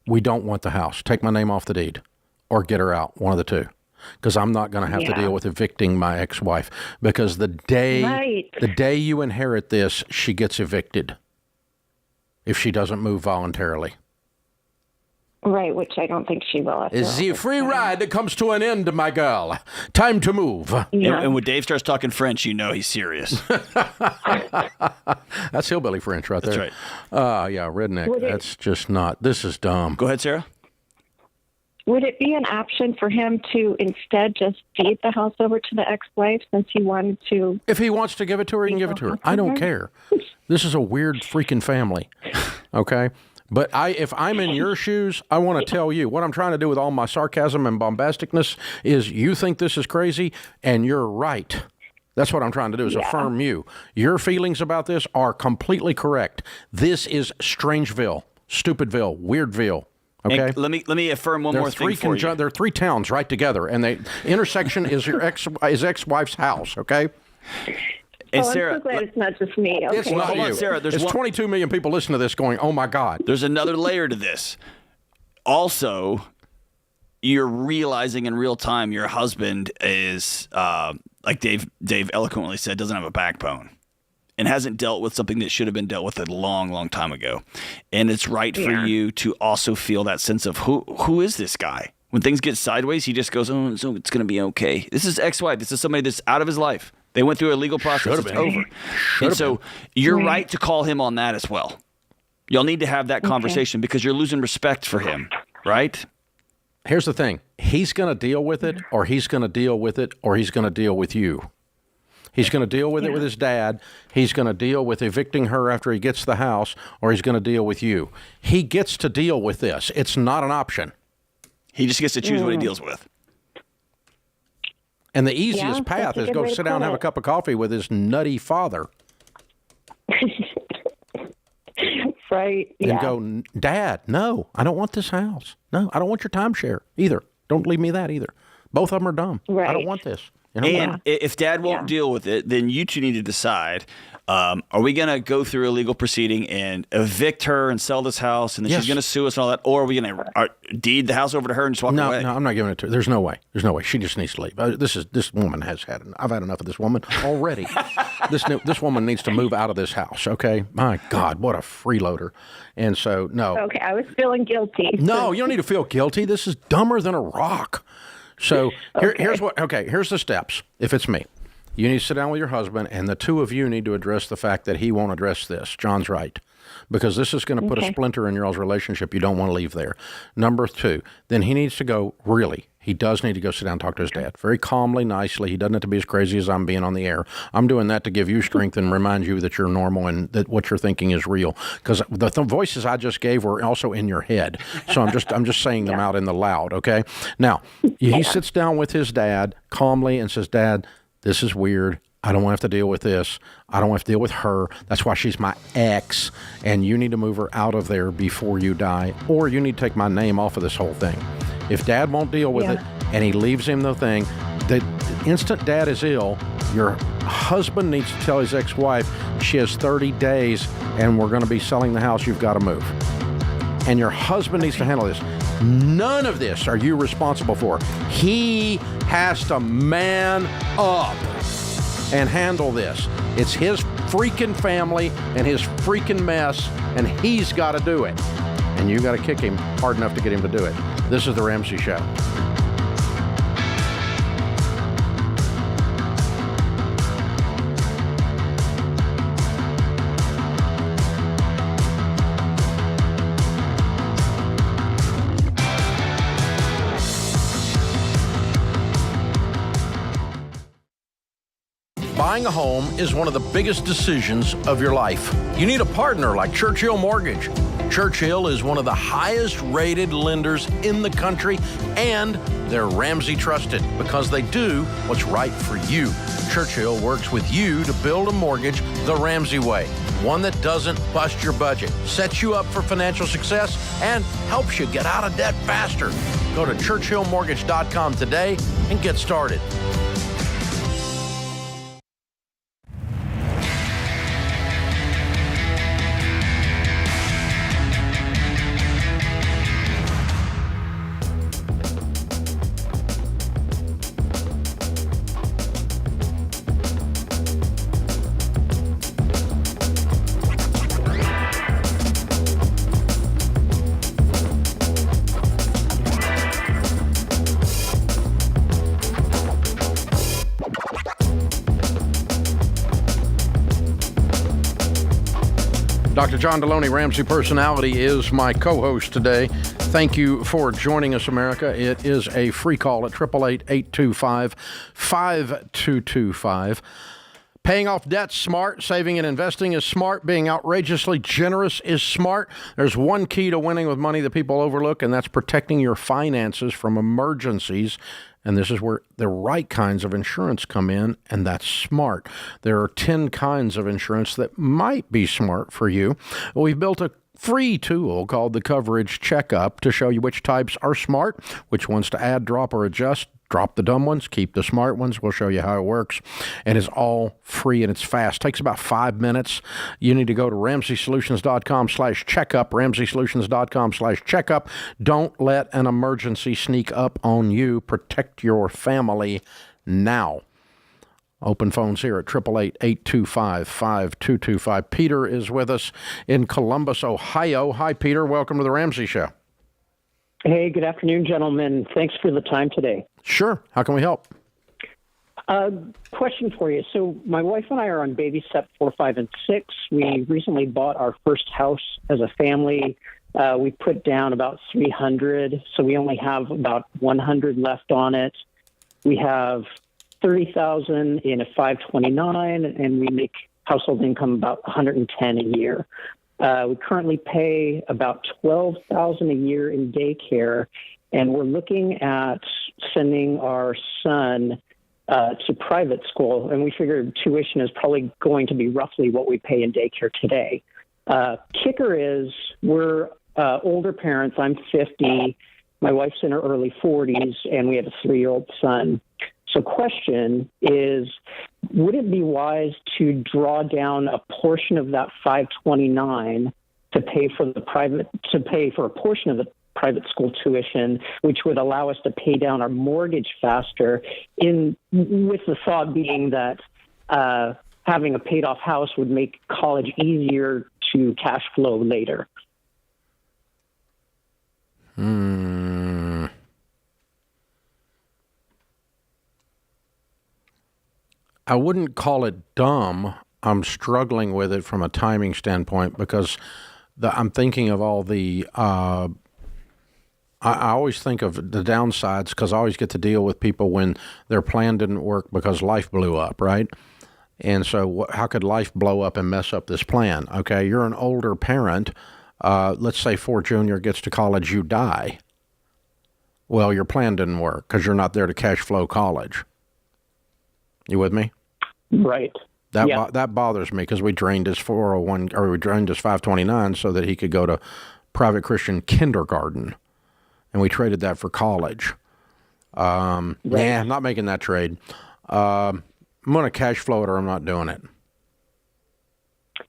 We don't want the house. Take my name off the deed, or get her out. One of the two. Because I'm not going to have to deal with evicting my ex-wife. Because the day you inherit this, she gets evicted if she doesn't move voluntarily. Right, which I don't think she will. It's the free ride that comes to an end, my girl. Time to move. Yeah. And when Dave starts talking French, you know he's serious. That's hillbilly French right there. That's right. Yeah, redneck. That's just not. This is dumb. Go ahead, Sarah. Would it be an option for him to instead just deed the house over to the ex-wife since he wanted to? If he wants to give it to her, he can give it to her. I don't care. This is a weird freaking family. Okay? But if I'm in your shoes, I want to tell you, what I'm trying to do with all my sarcasm and bombasticness is you think this is crazy, and you're right. That's what I'm trying to do is affirm you. Your feelings about this are completely correct. This is Strangeville, Stupidville, Weirdville. Okay. And let me affirm one more thing for you. There are 3 towns right together, and the intersection is your ex-wife's house. Okay. And Sarah, I'm so glad it's not just me. Okay. It's not you. Sarah, there's 22 million people listening to this going, "Oh my God." There's another layer to this. Also, you're realizing in real time your husband is, like Dave eloquently said, doesn't have a backbone. And hasn't dealt with something that should have been dealt with a long, long time ago. And it's right for you to also feel that sense of who is this guy? When things get sideways, he just goes, oh, so it's going to be okay. This is ex-wife. This is somebody that's out of his life. They went through a legal process. It's over. And so you're right to call him on that as well. Y'all need to have that conversation because you're losing respect for him, right? Here's the thing. he's going to deal with it, or he's going to deal with it, or he's going to deal with you. He's going to deal with it with his dad. He's going to deal with evicting her after he gets the house, or he's going to deal with you. He gets to deal with this. It's not an option. He just gets to choose what he deals with. And the easiest path is go sit down and have a cup of coffee with his nutty father. Right. And go, Dad, no, I don't want this house. No, I don't want your timeshare either. Don't leave me that either. Both of them are dumb. Right. I don't want this. You know, And if Dad won't deal with it, then you two need to decide, are we going to go through a legal proceeding and evict her and sell this house, and then she's going to sue us and all that, or are we going to deed the house over to her and just walk away? No, I'm not giving it to her. There's no way. There's no way. She just needs to leave. This woman has had – I've had enough of this woman already. This woman needs to move out of this house, okay? My God, what a freeloader. And so, no. Okay, I was feeling guilty. No, you don't need to feel guilty. This is dumber than a rock. So here's the steps. If it's me, you need to sit down with your husband, and the two of you need to address the fact that he won't address this. John's right, because this is going to put a splinter in your all's relationship. You don't want to leave there. Number two, then he needs to go, he does need to go sit down and talk to his dad very calmly, nicely. He doesn't have to be as crazy as I'm being on the air. I'm doing that to give you strength and remind you that you're normal and that what you're thinking is real. Because the voices I just gave were also in your head. So I'm just saying them out in the loud, okay? Now, he sits down with his dad calmly and says, Dad, this is weird. I don't want to have to deal with this. I don't want to have to deal with her. That's why she's my ex, and you need to move her out of there before you die, or you need to take my name off of this whole thing. If Dad won't deal with it and he leaves him the thing, the instant Dad is ill, your husband needs to tell his ex-wife she has 30 days and we're going to be selling the house. You've got to move. And your husband needs to handle this. None of this are you responsible for. He has to man up and handle this. It's his freaking family and his freaking mess, and he's got to do it. And you got to kick him hard enough to get him to do it. This is The Ramsey Show. Buying a home is one of the biggest decisions of your life. You need a partner like Churchill Mortgage. Churchill is one of the highest rated lenders in the country, and they're Ramsey trusted because they do what's right for you. Churchill works with you to build a mortgage the Ramsey way, one that doesn't bust your budget, sets you up for financial success, and helps you get out of debt faster. Go to churchillmortgage.com today and get started. Dr. John Deloney, Ramsey Personality, is my co-host today. Thank you for joining us, America. It is a free call at 888-825-5225. Paying off debt's smart. Saving and investing is smart. Being outrageously generous is smart. There's one key to winning with money that people overlook, and that's protecting your finances from emergencies. And this is where the right kinds of insurance come in, and that's smart. There are 10 kinds of insurance that might be smart for you. We've built a free tool called the Coverage Checkup to show you which types are smart, which ones to add, drop, or adjust. Drop the dumb ones, keep the smart ones. We'll show you how it works. And it's all free and it's fast. Takes about 5 minutes. You need to go to RamseySolutions.com/checkup, RamseySolutions.com/checkup. Don't let an emergency sneak up on you. Protect your family now. Open phones here at 888-825-5225. Peter is with us in Columbus, Ohio. Hi, Peter. Welcome to the Ramsey Show. Hey, good afternoon, gentlemen. Thanks for the time today. Sure. How can we help? Question for you. So my wife and I are on baby step 4, 5, and 6. We recently bought our first house as a family We put down about 300, so we only have about 100 left on it. We have 30,000 in a 529, and we make household income about 110 a year. We currently pay about 12,000 a year in daycare, and we're looking at sending our son to private school, and we figured tuition is probably going to be roughly what we pay in daycare today. Kicker is we're older parents. I'm 50. My wife's in her early 40s, and we have a 3-year-old son. So question is, would it be wise to draw down a portion of that 529 to pay for a portion of the private school tuition, which would allow us to pay down our mortgage faster, with the thought being that having a paid off house would make college easier to cash flow later? I wouldn't call it dumb. I'm struggling with it from a timing standpoint because I'm thinking of all the I always think of the downsides because I always get to deal with people when their plan didn't work because life blew up, right? And so how could life blow up and mess up this plan? Okay, you're an older parent. Let's say Fort Junior gets to college, you die. Well, your plan didn't work because you're not there to cash flow college. You with me? Right. That bothers me because we drained his 401 or we drained his 529 so that he could go to private Christian kindergarten, and we traded that for college. Nah, I'm not making that trade. I'm going to cash flow it or I'm not doing it.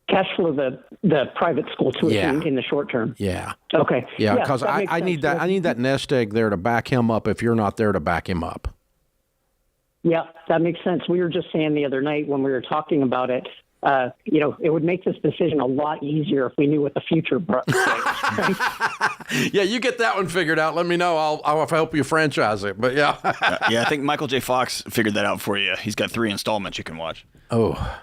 Cash flow the private school tuition in the short term. Yeah. Okay. Yeah, because I need that. I need that nest egg there to back him up if you're not there to back him up. Yeah, that makes sense. We were just saying the other night when we were talking about it, it would make this decision a lot easier if we knew what the future brought. Yeah, you get that one figured out. Let me know. I'll help you franchise it. But yeah. I think Michael J. Fox figured that out for you. He's got 3 installments you can watch. Oh.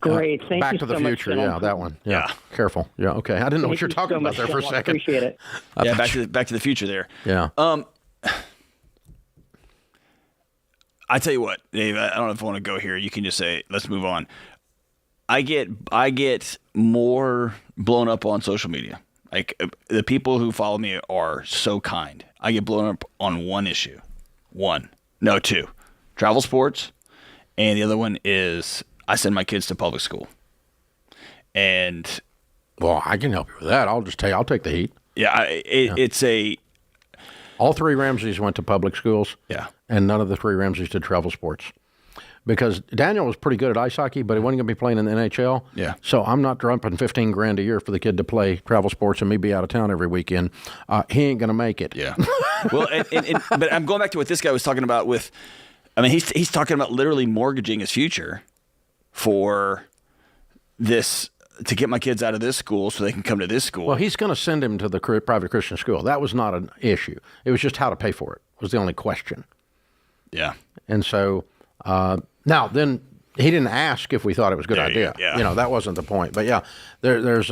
Great. Thank Back you to the so much, Future. Yeah, that one. Yeah. Careful. Yeah. Okay. I didn't know what you're talking about there for a second. Appreciate it. Yeah. Back to the Future there. Yeah. I tell you what, Dave, I don't know if I want to go here. You can just say, let's move on. I get more blown up on social media. Like, the people who follow me are so kind. I get blown up on one issue. Two. Travel sports. And the other one is I send my kids to public school. And well, I can help you with that. I'll just tell you, I'll take the heat. Yeah, it's all 3 Ramseys went to public schools. Yeah. And none of the 3 Ramseys did travel sports. Because Daniel was pretty good at ice hockey, but he wasn't going to be playing in the NHL. Yeah. So I'm not dumping $15,000 a year for the kid to play travel sports and me be out of town every weekend. He ain't going to make it. Yeah. Well, but I'm going back to what this guy was talking about with, I mean, he's talking about literally mortgaging his future for this, to get my kids out of this school so they can come to this school. Well, he's going to send him to the private Christian school. That was not an issue. It was just how to pay for it was the only question. Yeah. And so now then he didn't ask if we thought it was a good idea. Yeah. That wasn't the point. But yeah, there's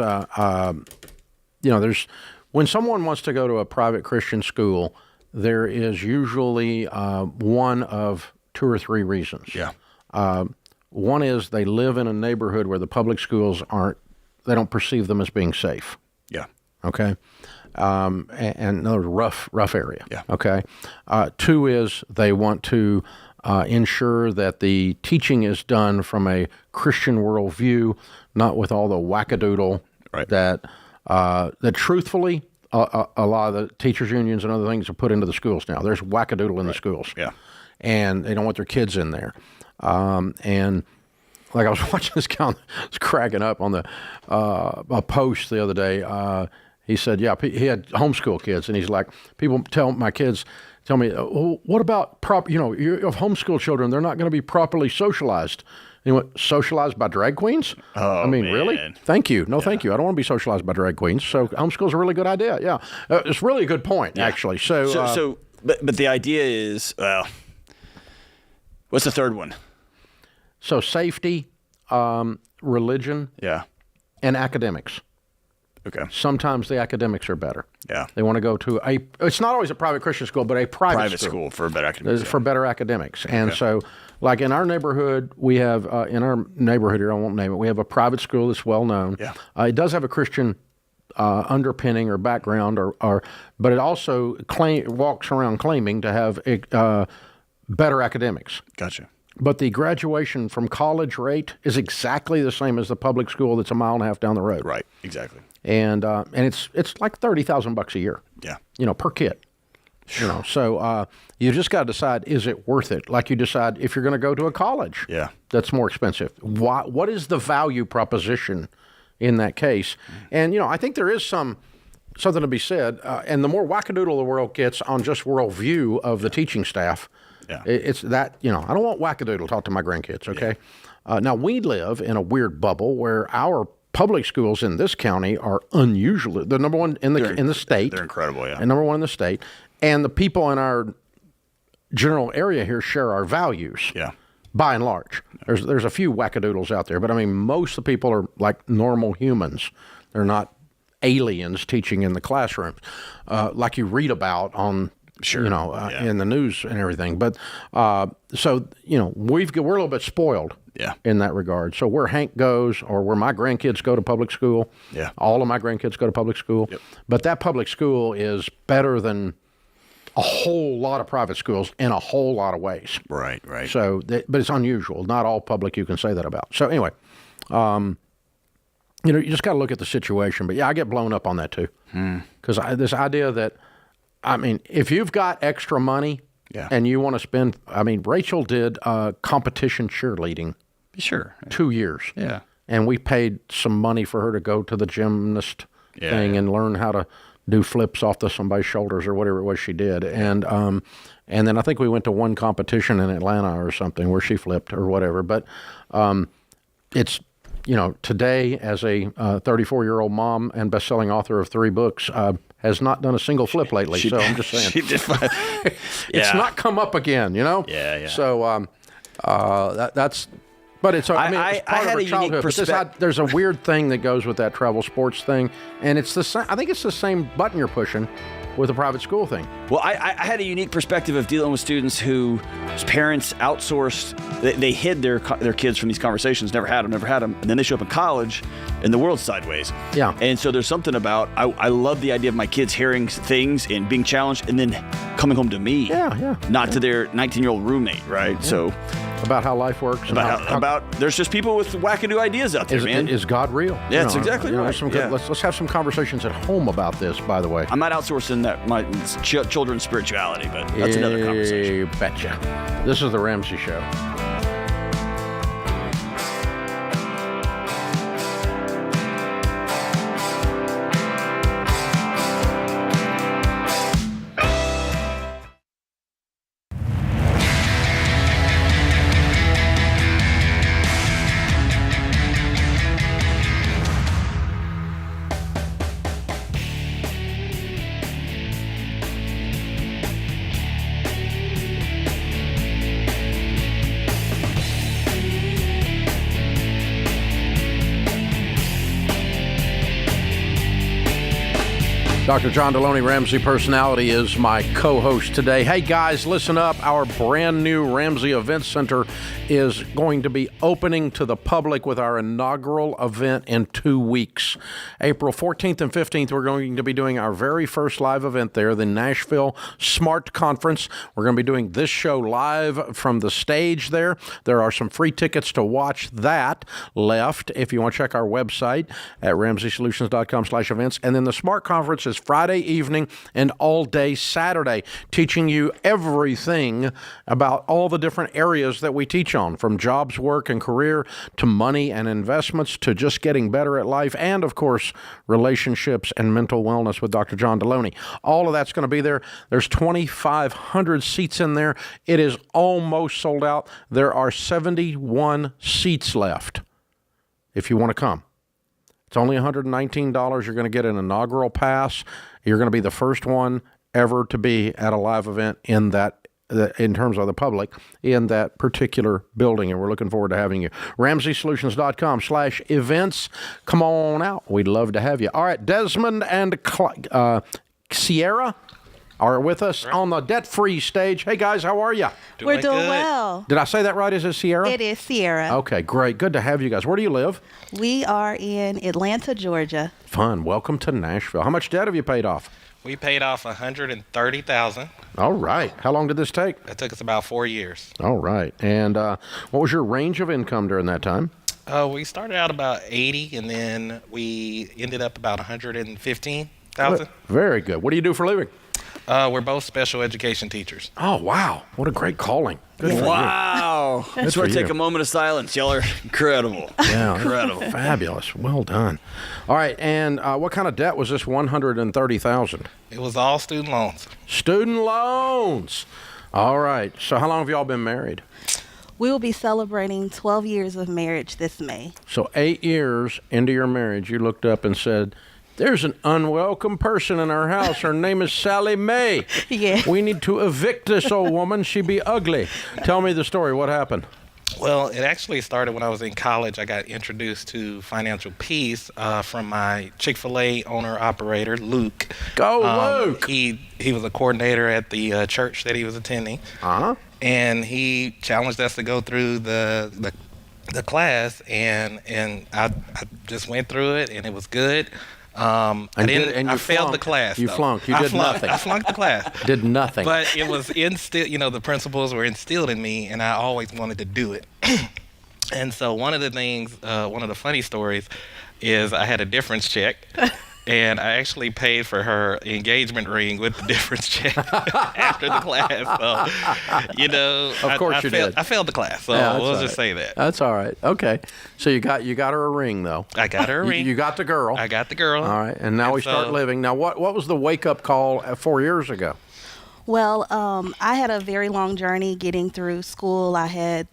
when someone wants to go to a private Christian school, there is usually one of 2 or 3 reasons. Yeah. One is they live in a neighborhood where the public schools they don't perceive them as being safe. Yeah. Okay. And another rough area. Yeah. Okay. 2 is they want to ensure that the teaching is done from a Christian worldview, not with all the wackadoodle that truthfully a lot of the teachers unions and other things are put into the schools now. There's wackadoodle in the schools. Yeah. And they don't want their kids in there. And like I was watching this guy, I was cracking up on a post the other day. He said, he had homeschool kids, and he's like, people tell me, what about you have homeschool children, they're not going to be properly socialized. And he went, socialized by drag queens? Oh, I mean, man. really? Thank you. No, thank you. I don't want to be socialized by drag queens. So homeschool's a really good idea. Yeah. It's really a good point, actually. But the idea is, well, what's the third one? So safety, religion, yeah, and academics. Okay. Sometimes the academics are better. Yeah. They want to go to it's not always a private Christian school, but a private school for better academics. For better academics. And so, like in our neighborhood, we have, in our neighborhood here, I won't name it, we have a private school that's well known. Yeah. It does have a Christian underpinning or background, but it also walks around claiming to have better academics. Gotcha. But the graduation from college rate is exactly the same as the public school that's a mile and a half down the road. Right, exactly. And it's like $30,000 a year. Yeah. Per kid. So you just got to decide, is it worth it? Like you decide if you're going to go to a college. Yeah. That's more expensive. What is the value proposition in that case? And I think there is something to be said. And the more wackadoodle the world gets on just worldview of the teaching staff, it's that I don't want wackadoodle to talk to my grandkids. Okay. Yeah. Now we live in a weird bubble where our public schools in this county are unusual. They're number one in the state. They're incredible, yeah. And number one in the state. And the people in our general area here share our values. Yeah. By and large. There's a few wackadoodles out there, but I mean most of the people are like normal humans. They're not aliens teaching in the classrooms, like you read about on in the news and everything. But so we're a little bit spoiled. Yeah. In that regard. So where Hank goes or where my grandkids go to public school, all of my grandkids go to public school. Yep. But that public school is better than a whole lot of private schools in a whole lot of ways. Right. So, but it's unusual. Not all public you can say that about. So anyway, you just got to look at the situation. But I get blown up on that too. Because this idea that, if you've got extra money and you want to spend, Rachel did competition cheerleading. Sure. 2 years. Yeah. And we paid some money for her to go to the gymnast thing and learn how to do flips off somebody's shoulders or whatever it was she did. And then I think we went to one competition in Atlanta or something where she flipped or whatever. But it's, today as a 34-year-old mom and best-selling author of 3 books, has not done a single flip lately. So I'm just saying. She did fine. It's not come up again, Yeah. So that's... But it's, it's part of her childhood. But there's a weird thing that goes with that travel sports thing, and it's the same. I think it's the same button you're pushing with a private school thing. Well, I had a unique perspective of dealing with students whose parents outsourced. They hid their kids from these conversations, never had them, and then they show up in college, and the world's sideways. Yeah. And so there's something about I love the idea of my kids hearing things and being challenged, and then coming home to me. Not to their 19-year-old roommate, right? Yeah. So. About how life works. About there's just people with wackadoo ideas out there, man. Is God real? Yeah, that's exactly right. Let's have some conversations at home about this, by the way. I'm not outsourcing my children's spirituality, but that's another conversation. You betcha. This is The Ramsey Show. Dr. John Deloney, Ramsey Personality, is my co-host today. Hey, guys, listen up. Our brand new Ramsey Event Center is going to be opening to the public with our inaugural event in 2 weeks. April 14th and 15th, we're going to be doing our very first live event there, the Nashville Smart Conference. We're going to be doing this show live from the stage there. There are some free tickets to watch that left if you want to check our website at RamseySolutions.com/events. And then the Smart Conference is Friday evening and all day Saturday, teaching you everything about all the different areas that we teach on, from jobs, work, and career to money and investments to just getting better at life, and of course, relationships and mental wellness with Dr. John Deloney. All of that's going to be there. There's 2,500 seats in there. It is almost sold out. There are 71 seats left if you want to come. It's only $119. You're going to get an inaugural pass. You're going to be the first one ever to be at a live event in that in terms of the public in that particular building, and we're looking forward to having you. RamseySolutions.com/events. Come on out. We'd love to have you. All right, Desmond and Sierra are with us on the debt-free stage. Hey, guys, how are you? We're doing well. Did I say that right? Is it Sierra? It is Sierra. Okay, great. Good to have you guys. Where do you live? We are in Atlanta, Georgia. Fun. Welcome to Nashville. How much debt have you paid off? We paid off $130,000. All right. How long did this take? It took us about 4 years. All right. And what was your range of income during that time? We started out about 80, and then we ended up about 115,000. Very good. What do you do for a living? We're both special education teachers. Oh, wow. What a great calling. Good for wow. you. That's where I take a moment of silence. Y'all are incredible. Yeah. Incredible. Fabulous. Well done. All right. And what kind of debt was this $130,000? It was all student loans. Student loans. All right. So how long have y'all been married? We will be celebrating 12 years of marriage this May. So 8 years into your marriage, you looked up and said, there's an unwelcome person in our house. Her name is Sally Mae. Yeah. We need to evict this old woman. She be ugly. Tell me the story. What happened? Well, it actually started when I was in college. I got introduced to financial peace from my Chick-fil-A owner-operator, Luke. Go, Luke! He was a coordinator at the church that he was attending. Uh-huh. And he challenged us to go through the class, and I just went through it, and it was good. I failed the class. You flunked. You did nothing. I flunked the class. Did nothing. But it was instilled. The principles were instilled in me, and I always wanted to do it. And so one of the funny stories is I had a difference check. And I actually paid for her engagement ring with the difference check after the class. So, of course you did. I failed the class, so we'll just say that. That's all right. Okay. So you got her a ring, though. I got her a ring. You got the girl. I got the girl. All right. And now we start living. Now, what was the wake-up call 4 years ago? Well, I had a very long journey getting through school. I had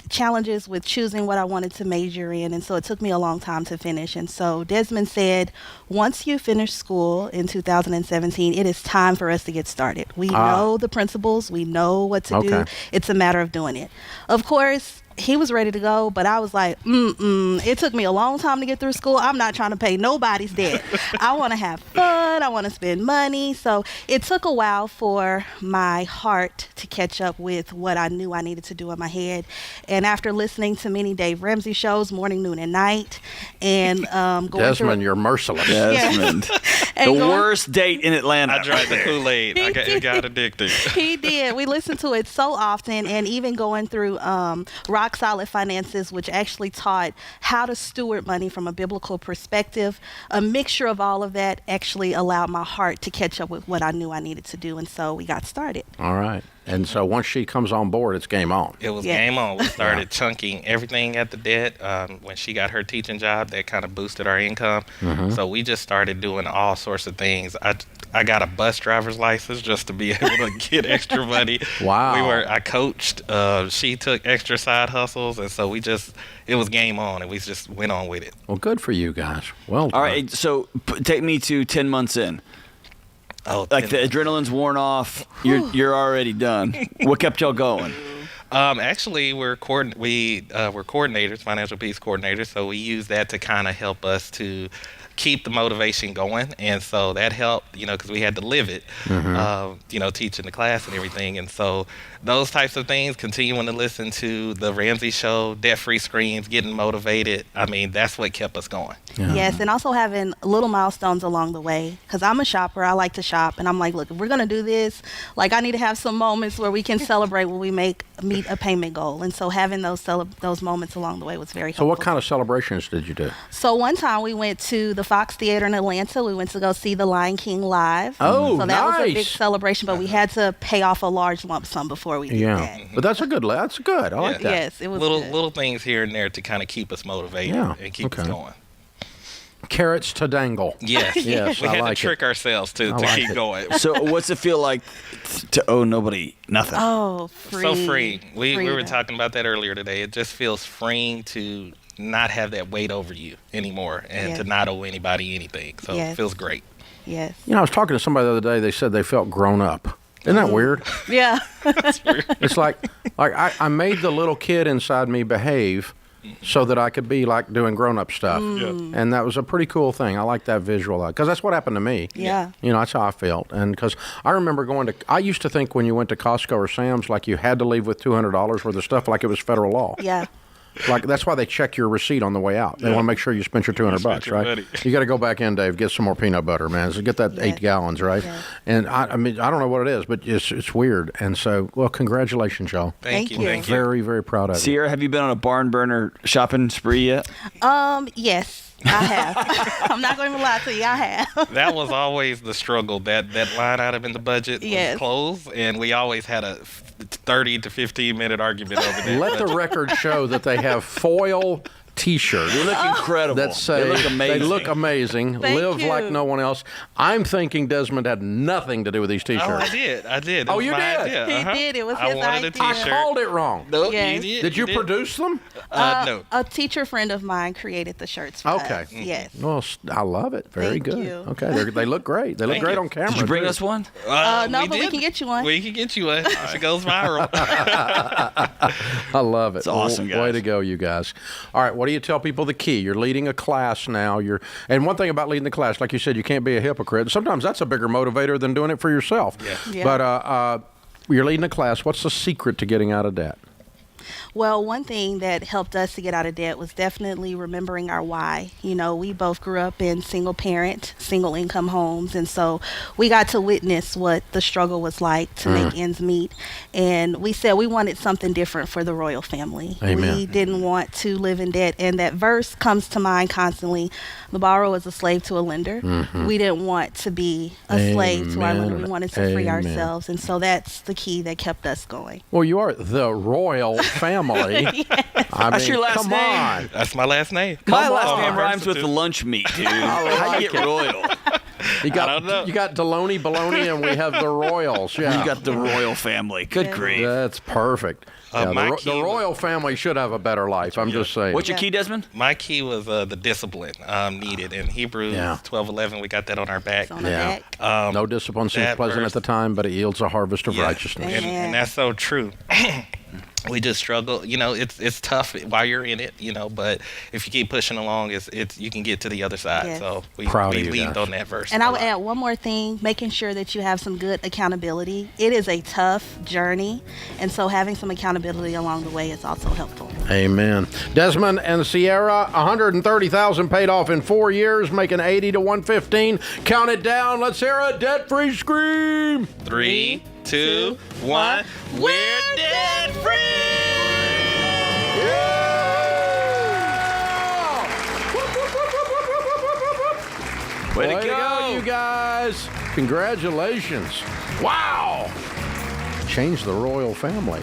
challenges with choosing what I wanted to major in, and so it took me a long time to finish. And so Desmond said, once you finish school in 2017, it is time for us to get started. We know the principles, we know what to do. It's a matter of doing it. Of course, he was ready to go, but I was like, it took me a long time to get through school. I'm not trying to pay nobody's debt. I want to have fun. I want to spend money. So it took a while for my heart to catch up with what I knew I needed to do in my head. And after listening to many Dave Ramsey shows, morning, noon, and night, and going Desmond, you're merciless. Desmond. The worst date in Atlanta. I drank the Kool-Aid. I got addicted. He did. We listened to it so often, and even going through Rock Solid Finances, which actually taught how to steward money from a biblical perspective. A mixture of all of that actually allowed my heart to catch up with what I knew I needed to do, and so we got started. All right. And so once she comes on board, it's game on. It was game on. We started chunking everything at the debt. When she got her teaching job, that kind of boosted our income. Mm-hmm. So we just started doing all sorts of things. I got a bus driver's license just to be able to get extra money. Wow. I coached. She took extra side hustles, and so it was game on, and we just went on with it. Well, good for you guys. Well done. All right, so take me to 10 months in. Oh, like the adrenaline's worn off, you're already done. What kept y'all going? Actually, we're coordinators, financial peace coordinators, so we use that to kind of help us to keep the motivation going, and so that helped, because we had to live it, teaching the class and everything, and so those types of things, continuing to listen to the Ramsey Show, debt-free screens, getting motivated, that's what kept us going. Yeah. Yes, and also having little milestones along the way, because I'm a shopper, I like to shop, and I'm like, look, if we're going to do this, I need to have some moments where we can celebrate when we meet a payment goal, and so having those moments along the way was very helpful. So what kind of celebrations did you do? So one time we went to the Fox Theater in Atlanta. We went to go see The Lion King live. Oh, so that was a big celebration, but we had to pay off a large lump sum before we did that. But that's good. I like that. Yes, it was little things here and there to kind of keep us motivated and keep us going. Carrots to dangle. Yes. Yes, we I had like to trick ourselves to keep going. So what's it feel like to owe nobody nothing? Oh, free. So free. We were talking about that earlier today. It just feels freeing to not have that weight over you anymore and to not owe anybody anything. So it feels great. Yes. I was talking to somebody the other day. They said they felt grown up. Isn't that weird? Yeah. It's like I made the little kid inside me behave so that I could be like doing grown-up stuff. And that was a pretty cool thing. I like that visual, because that's what happened to me. Yeah. You know, that's how I felt. And because I remember I used to think when you went to Costco or Sam's, like you had to leave with $200 worth of stuff like it was federal law. Yeah. Like that's why they check your receipt on the way out. They want to make sure you spent your $200, right? You got to go back in, Dave, get some more peanut butter, man. So get that 8 gallons, right? Yeah. And I mean, I don't know what it is, but it's weird. And so, well, congratulations, y'all. Thank you. I'm very, very proud of you. Sierra, have you been on a barn burner shopping spree yet? Yes. I have. I'm not going to lie to you. I have. That was always the struggle. That line item in the budget was closed, and we always had a 30 to 15-minute argument over that. Let the record show that they have foil T-shirts. They look incredible. That say they look amazing. They look amazing. Live like no one else. I'm thinking Desmond had nothing to do with these T-shirts. Oh, I did. Oh, you did? Idea. He did. It was his I wanted idea. a T-shirt. I called it wrong. No, Yes. you did. Did you produce them? No. A teacher friend of mine created the shirts for us. Yes. Well, I love it. Very Thank good. you. Okay, they look great. They look great on camera. Did you bring too. us one? No, but we can get you one. We can get you one. She goes viral. I love it. It's awesome, guys. Way to go, you guys. All right, what do you tell people the key? You're leading a class now. And one thing about leading the class, like you said, you can't be a hypocrite. Sometimes that's a bigger motivator than doing it for yourself. Yeah. But you're leading a class. What's the secret to getting out of debt? Well, one thing that helped us to get out of debt was definitely remembering our why. You know, we both grew up in single-parent, single-income homes, and so we got to witness what the struggle was like to make ends meet. And we said we wanted something different for the royal family. Amen. We didn't want to live in debt, and that verse comes to mind constantly. The borrower is a slave to a lender. We didn't want to be a slave to our lender. We wanted to free ourselves, and so that's the key that kept us going. Well, you are the royal family. That's your last name. On. That's my last name. My last name rhymes with the lunch meat, dude. How you get royal? You got Deloney, Baloney, and we have the Royals. Yeah. You got the royal family. Good grief. That's perfect. The royal family should have a better life. I'm just saying. What's your key, Desmond? My key was the discipline needed. In Hebrews 12:11, we got that on our back. No discipline seems pleasant at the time, but it yields a harvest of righteousness. And that's so true. We just struggle. You know, it's tough while you're in it, you know, but if you keep pushing along, it's you can get to the other side. Yes. So we leaned on that verse. And I would add one more thing, making sure that you have some good accountability. It is a tough journey, and so having some accountability along the way is also helpful. Amen. Desmond and Sierra, $130,000 paid off in 4 years, making $80 to $115. Count it down. Let's hear a debt-free scream. 3, 2, 1. We're debt free. Way to go, you guys. Congratulations. Wow. Change the royal family.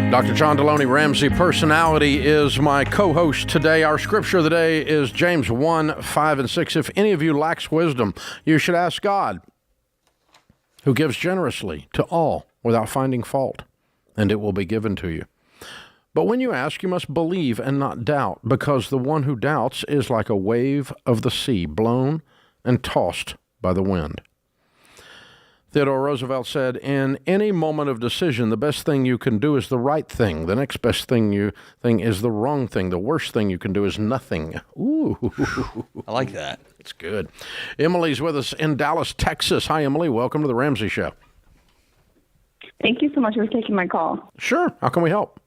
Dr. John Deloney, Ramsey Personality, is my co-host today. Our scripture of the day is James 1, 5, and 6. If any of you lacks wisdom, you should ask God, who gives generously to all without finding fault, and it will be given to you. But when you ask, you must believe and not doubt, because the one who doubts is like a wave of the sea, blown and tossed by the wind. Theodore Roosevelt said, in any moment of decision, the best thing you can do is the right thing. The next best thing is the wrong thing. The worst thing you can do is nothing. Ooh. I like that. It's good. Emily's with us in Dallas, Texas. Hi, Emily. Welcome to the Ramsey Show. Thank you so much for taking my call. Sure. How can we help?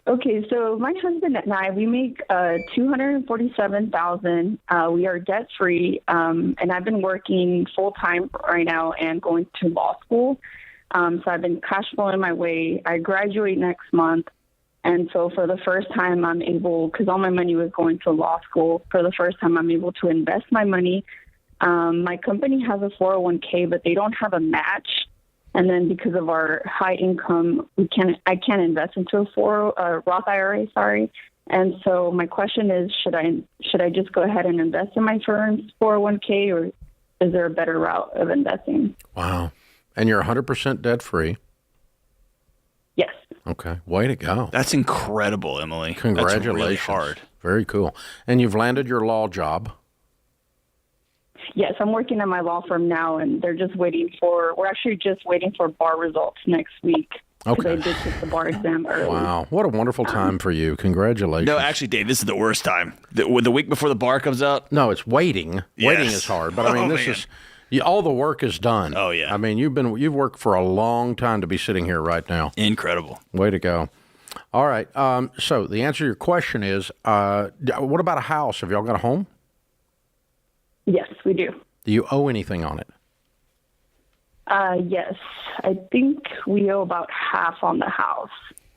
Okay, so my husband and I, we make $247,000. We are debt free, and I've been working full time right now and going to law school. So I've been cash flowing my way. I graduate next month, and so for the first time, I'm able, because all my money was going to law school. For the first time, I'm able to invest my money. My company has a 401k, but they don't have a match. And then because of our high income, I can't invest into a Roth IRA, sorry. And so my question is, should I just go ahead and invest in my firm's 401k, or is there a better route of investing? Wow. And you're 100% debt free? Yes. Okay. Way to go. That's incredible, Emily. Congratulations. That's really hard. Very cool. And you've landed your law job. Yes, I'm working at my law firm now, and we're actually just waiting for bar results next week. Okay. I did take the bar exam early. Wow. What a wonderful time for you. Congratulations. No, actually, Dave, this is the worst time. The week before the bar comes out? No, it's waiting. Yes. Waiting is hard. But I mean, all the work is done. Oh, yeah. I mean, you've worked for a long time to be sitting here right now. Incredible. Way to go. All right. So the answer to your question is, what about a house? Have y'all got a home? Yes, we do. Do you owe anything on it? Yes. I think we owe about half on the house.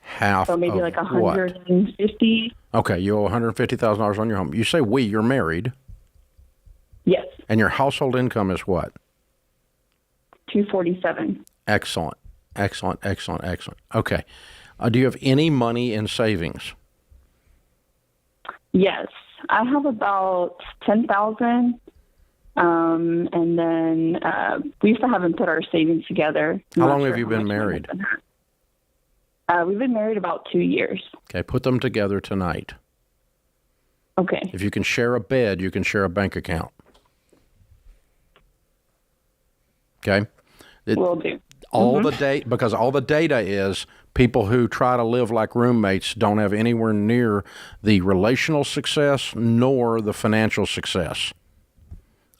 Half. So maybe of like what? $150. Okay, you owe $150,000 on your home. You say you're married. Yes. And your household income is what? $247,000. Excellent. Okay. Do you have any money in savings? Yes. I have about $10,000. And then we still haven't put our savings together. How long have you been married? We've been married about 2 years. Okay, put them together tonight. Okay. If you can share a bed, you can share a bank account. Okay? Will do. Because all the data is people who try to live like roommates don't have anywhere near the relational success nor the financial success.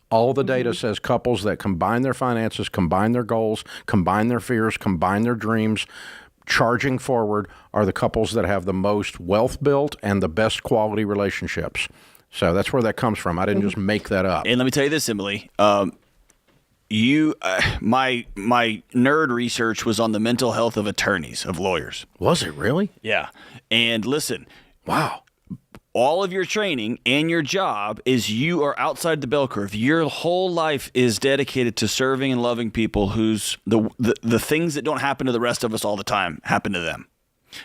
All the data says couples that combine their finances, combine their goals, combine their fears, combine their dreams, charging forward, are the couples that have the most wealth built and the best quality relationships. So that's where that comes from. I didn't just make that up. And let me tell you this, Emily. My nerd research was on the mental health of attorneys, of lawyers. Was it really? Yeah. And listen. Wow. All of your training and your job is you are outside the bell curve. Your whole life is dedicated to serving and loving people whose the things that don't happen to the rest of us all the time happen to them,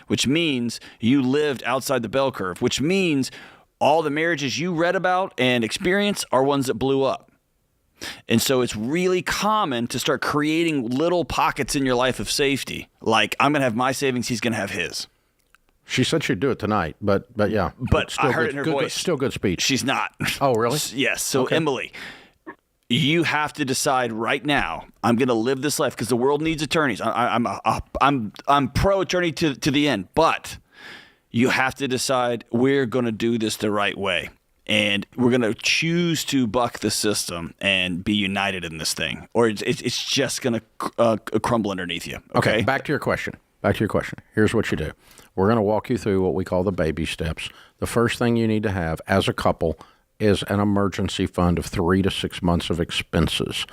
which means you lived outside the bell curve, which means all the marriages you read about and experienced are ones that blew up. And so it's really common to start creating little pockets in your life of safety. Like, I'm going to have my savings, he's going to have his. She said she'd do it tonight, but yeah. But I heard it in her voice. Still good speech. She's not. Oh, really? Yes. So, okay. Emily, you have to decide right now, I'm going to live this life because the world needs attorneys. I'm pro attorney to the end, but you have to decide we're going to do this the right way. And we're going to choose to buck the system and be united in this thing, or it's just going to crumble underneath you. Okay. Back to your question. Here's what you do. We're going to walk you through what we call the baby steps. The first thing you need to have as a couple is an emergency fund of 3 to 6 months of expenses.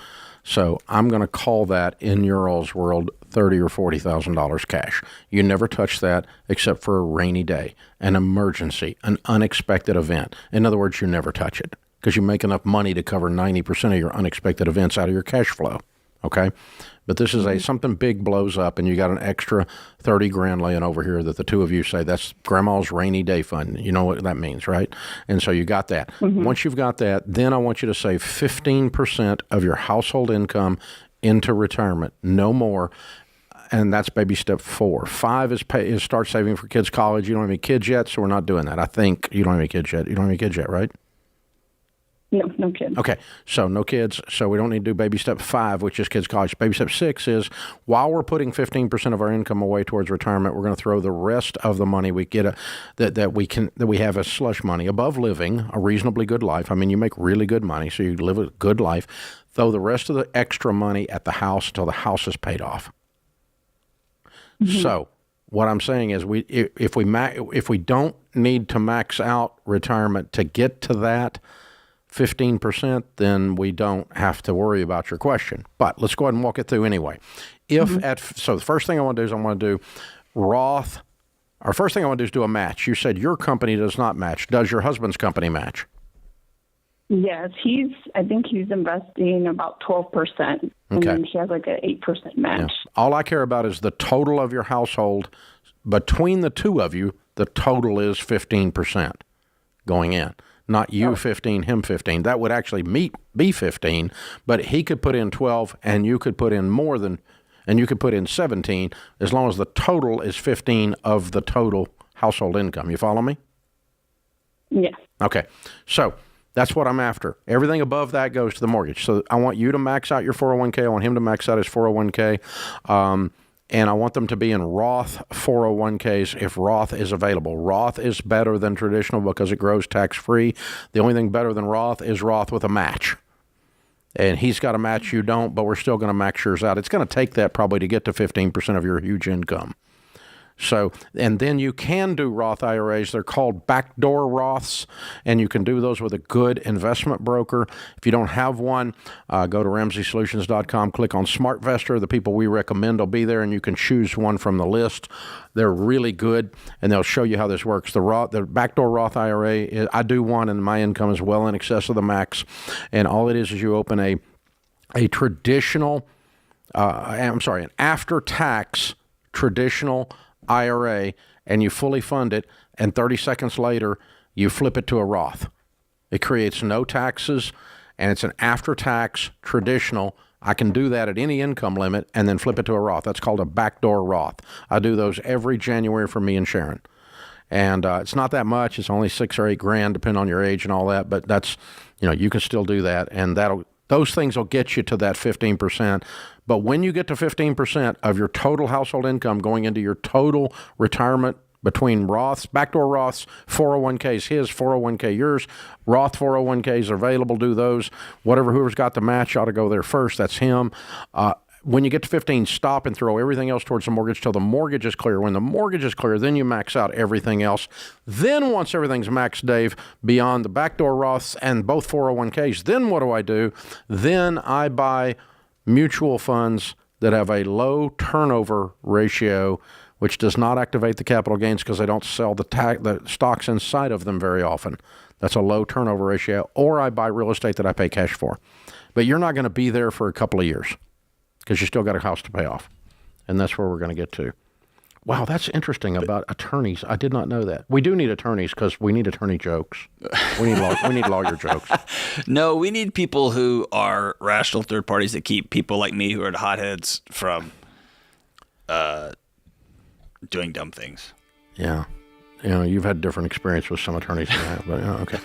So I'm going to call that in your all's world $30,000 or $40,000 cash. You never touch that except for a rainy day, an emergency, an unexpected event. In other words, you never touch it because you make enough money to cover 90% of your unexpected events out of your cash flow. Okay? But this is something big blows up and you got an extra $30,000 laying over here that the two of you say that's grandma's rainy day fund. You know what that means, right? And so you got that. Mm-hmm. Once you've got that, then I want you to save 15% of your household income into retirement, no more. And that's baby step 4. 5 is start saving for kids' college. You don't have any kids yet, so we're not doing that. I think you don't have any kids yet. You don't have any kids yet, right? No kids. Okay, so no kids, so we don't need to do baby step 5, which is kids' college. Baby step 6 is while we're putting 15% of our income away towards retirement, we're going to throw the rest of the money we get that we have as slush money above living a reasonably good life. I mean, you make really good money, so you live a good life. Throw the rest of the extra money at the house until the house is paid off. Mm-hmm. So What I'm saying is if we don't need to max out retirement to get to that 15%, then we don't have to worry about your question. But let's go ahead and walk it through anyway. So the first thing I want to do is I want to do Roth. Our first thing I want to do is do a match. You said your company does not match. Does your husband's company match? Yes, I think he's investing about 12%. And then he has like an 8% match. Yeah. All I care about is the total of your household. Between the two of you, the total is 15% going in. Not you 15, him 15. That would actually be 15, but he could put in 12 and you could put in more than, and you could put in 17 as long as the total is 15 of the total household income. You follow me? Yeah. Okay. So that's what I'm after. Everything above that goes to the mortgage. So I want you to max out your 401k. I want him to max out his 401k. And I want them to be in Roth 401ks if Roth is available. Roth is better than traditional because it grows tax-free. The only thing better than Roth is Roth with a match. And he's got a match, you don't, but we're still going to max yours out. It's going to take that probably to get to 15% of your huge income. So, and then you can do Roth IRAs. They're called backdoor Roths, and you can do those with a good investment broker. If you don't have one, go to RamseySolutions.com, click on SmartVestor. The people we recommend will be there, and you can choose one from the list. They're really good, and they'll show you how this works. The backdoor Roth IRA, I do one, and my income is well in excess of the max. And all it is you open a traditional, an after-tax traditional IRA, and you fully fund it, and 30 seconds later, you flip it to a Roth. It creates no taxes, and it's an after-tax traditional. I can do that at any income limit and then flip it to a Roth. That's called a backdoor Roth. I do those every January for me and Sharon. And it's not that much. It's only $6 or $8 grand, depending on your age and all that, but that's, you can still do that, and those things will get you to that 15%. But when you get to 15% of your total household income going into your total retirement between Roths, backdoor Roths, 401ks, his 401k, yours, Roth 401ks are available, do those. Whoever's got the match ought to go there first. That's him. When you get to 15, stop and throw everything else towards the mortgage till the mortgage is clear. When the mortgage is clear, then you max out everything else. Then once everything's maxed, Dave, beyond the backdoor Roths and both 401ks, then what do? Then I buy mutual funds that have a low turnover ratio, which does not activate the capital gains because they don't sell the stocks inside of them very often. That's a low turnover ratio. Or I buy real estate that I pay cash for. But you're not going to be there for a couple of years because you still got a house to pay off. And that's where we're going to get to. Wow, that's interesting about attorneys. I did not know that. We do need attorneys because we need attorney jokes. We need lawyer jokes. No, we need people who are rational third parties that keep people like me who are hotheads from doing dumb things. Yeah. You've had different experience with some attorneys than that, but okay.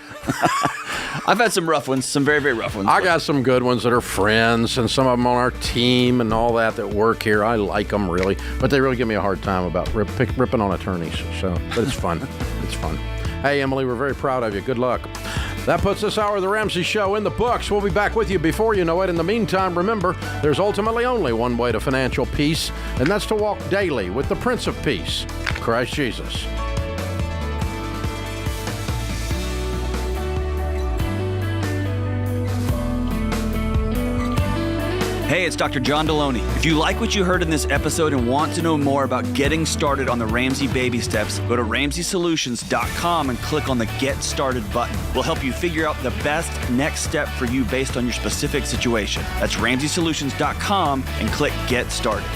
I've had some rough ones, some very, very rough ones. I got some good ones that are friends, and some of them on our team and all that work here. I like them, really, but they really give me a hard time about ripping on attorneys. But it's fun. It's fun. Hey, Emily, we're very proud of you. Good luck. That puts this hour of the Ramsey Show in the books. We'll be back with you before you know it. In the meantime, remember, there's ultimately only one way to financial peace, and that's to walk daily with the Prince of Peace, Christ Jesus. Hey, it's Dr. John Deloney. If you like what you heard in this episode and want to know more about getting started on the Ramsey baby steps, go to RamseySolutions.com and click on the Get Started button. We'll help you figure out the best next step for you based on your specific situation. That's RamseySolutions.com and click Get Started.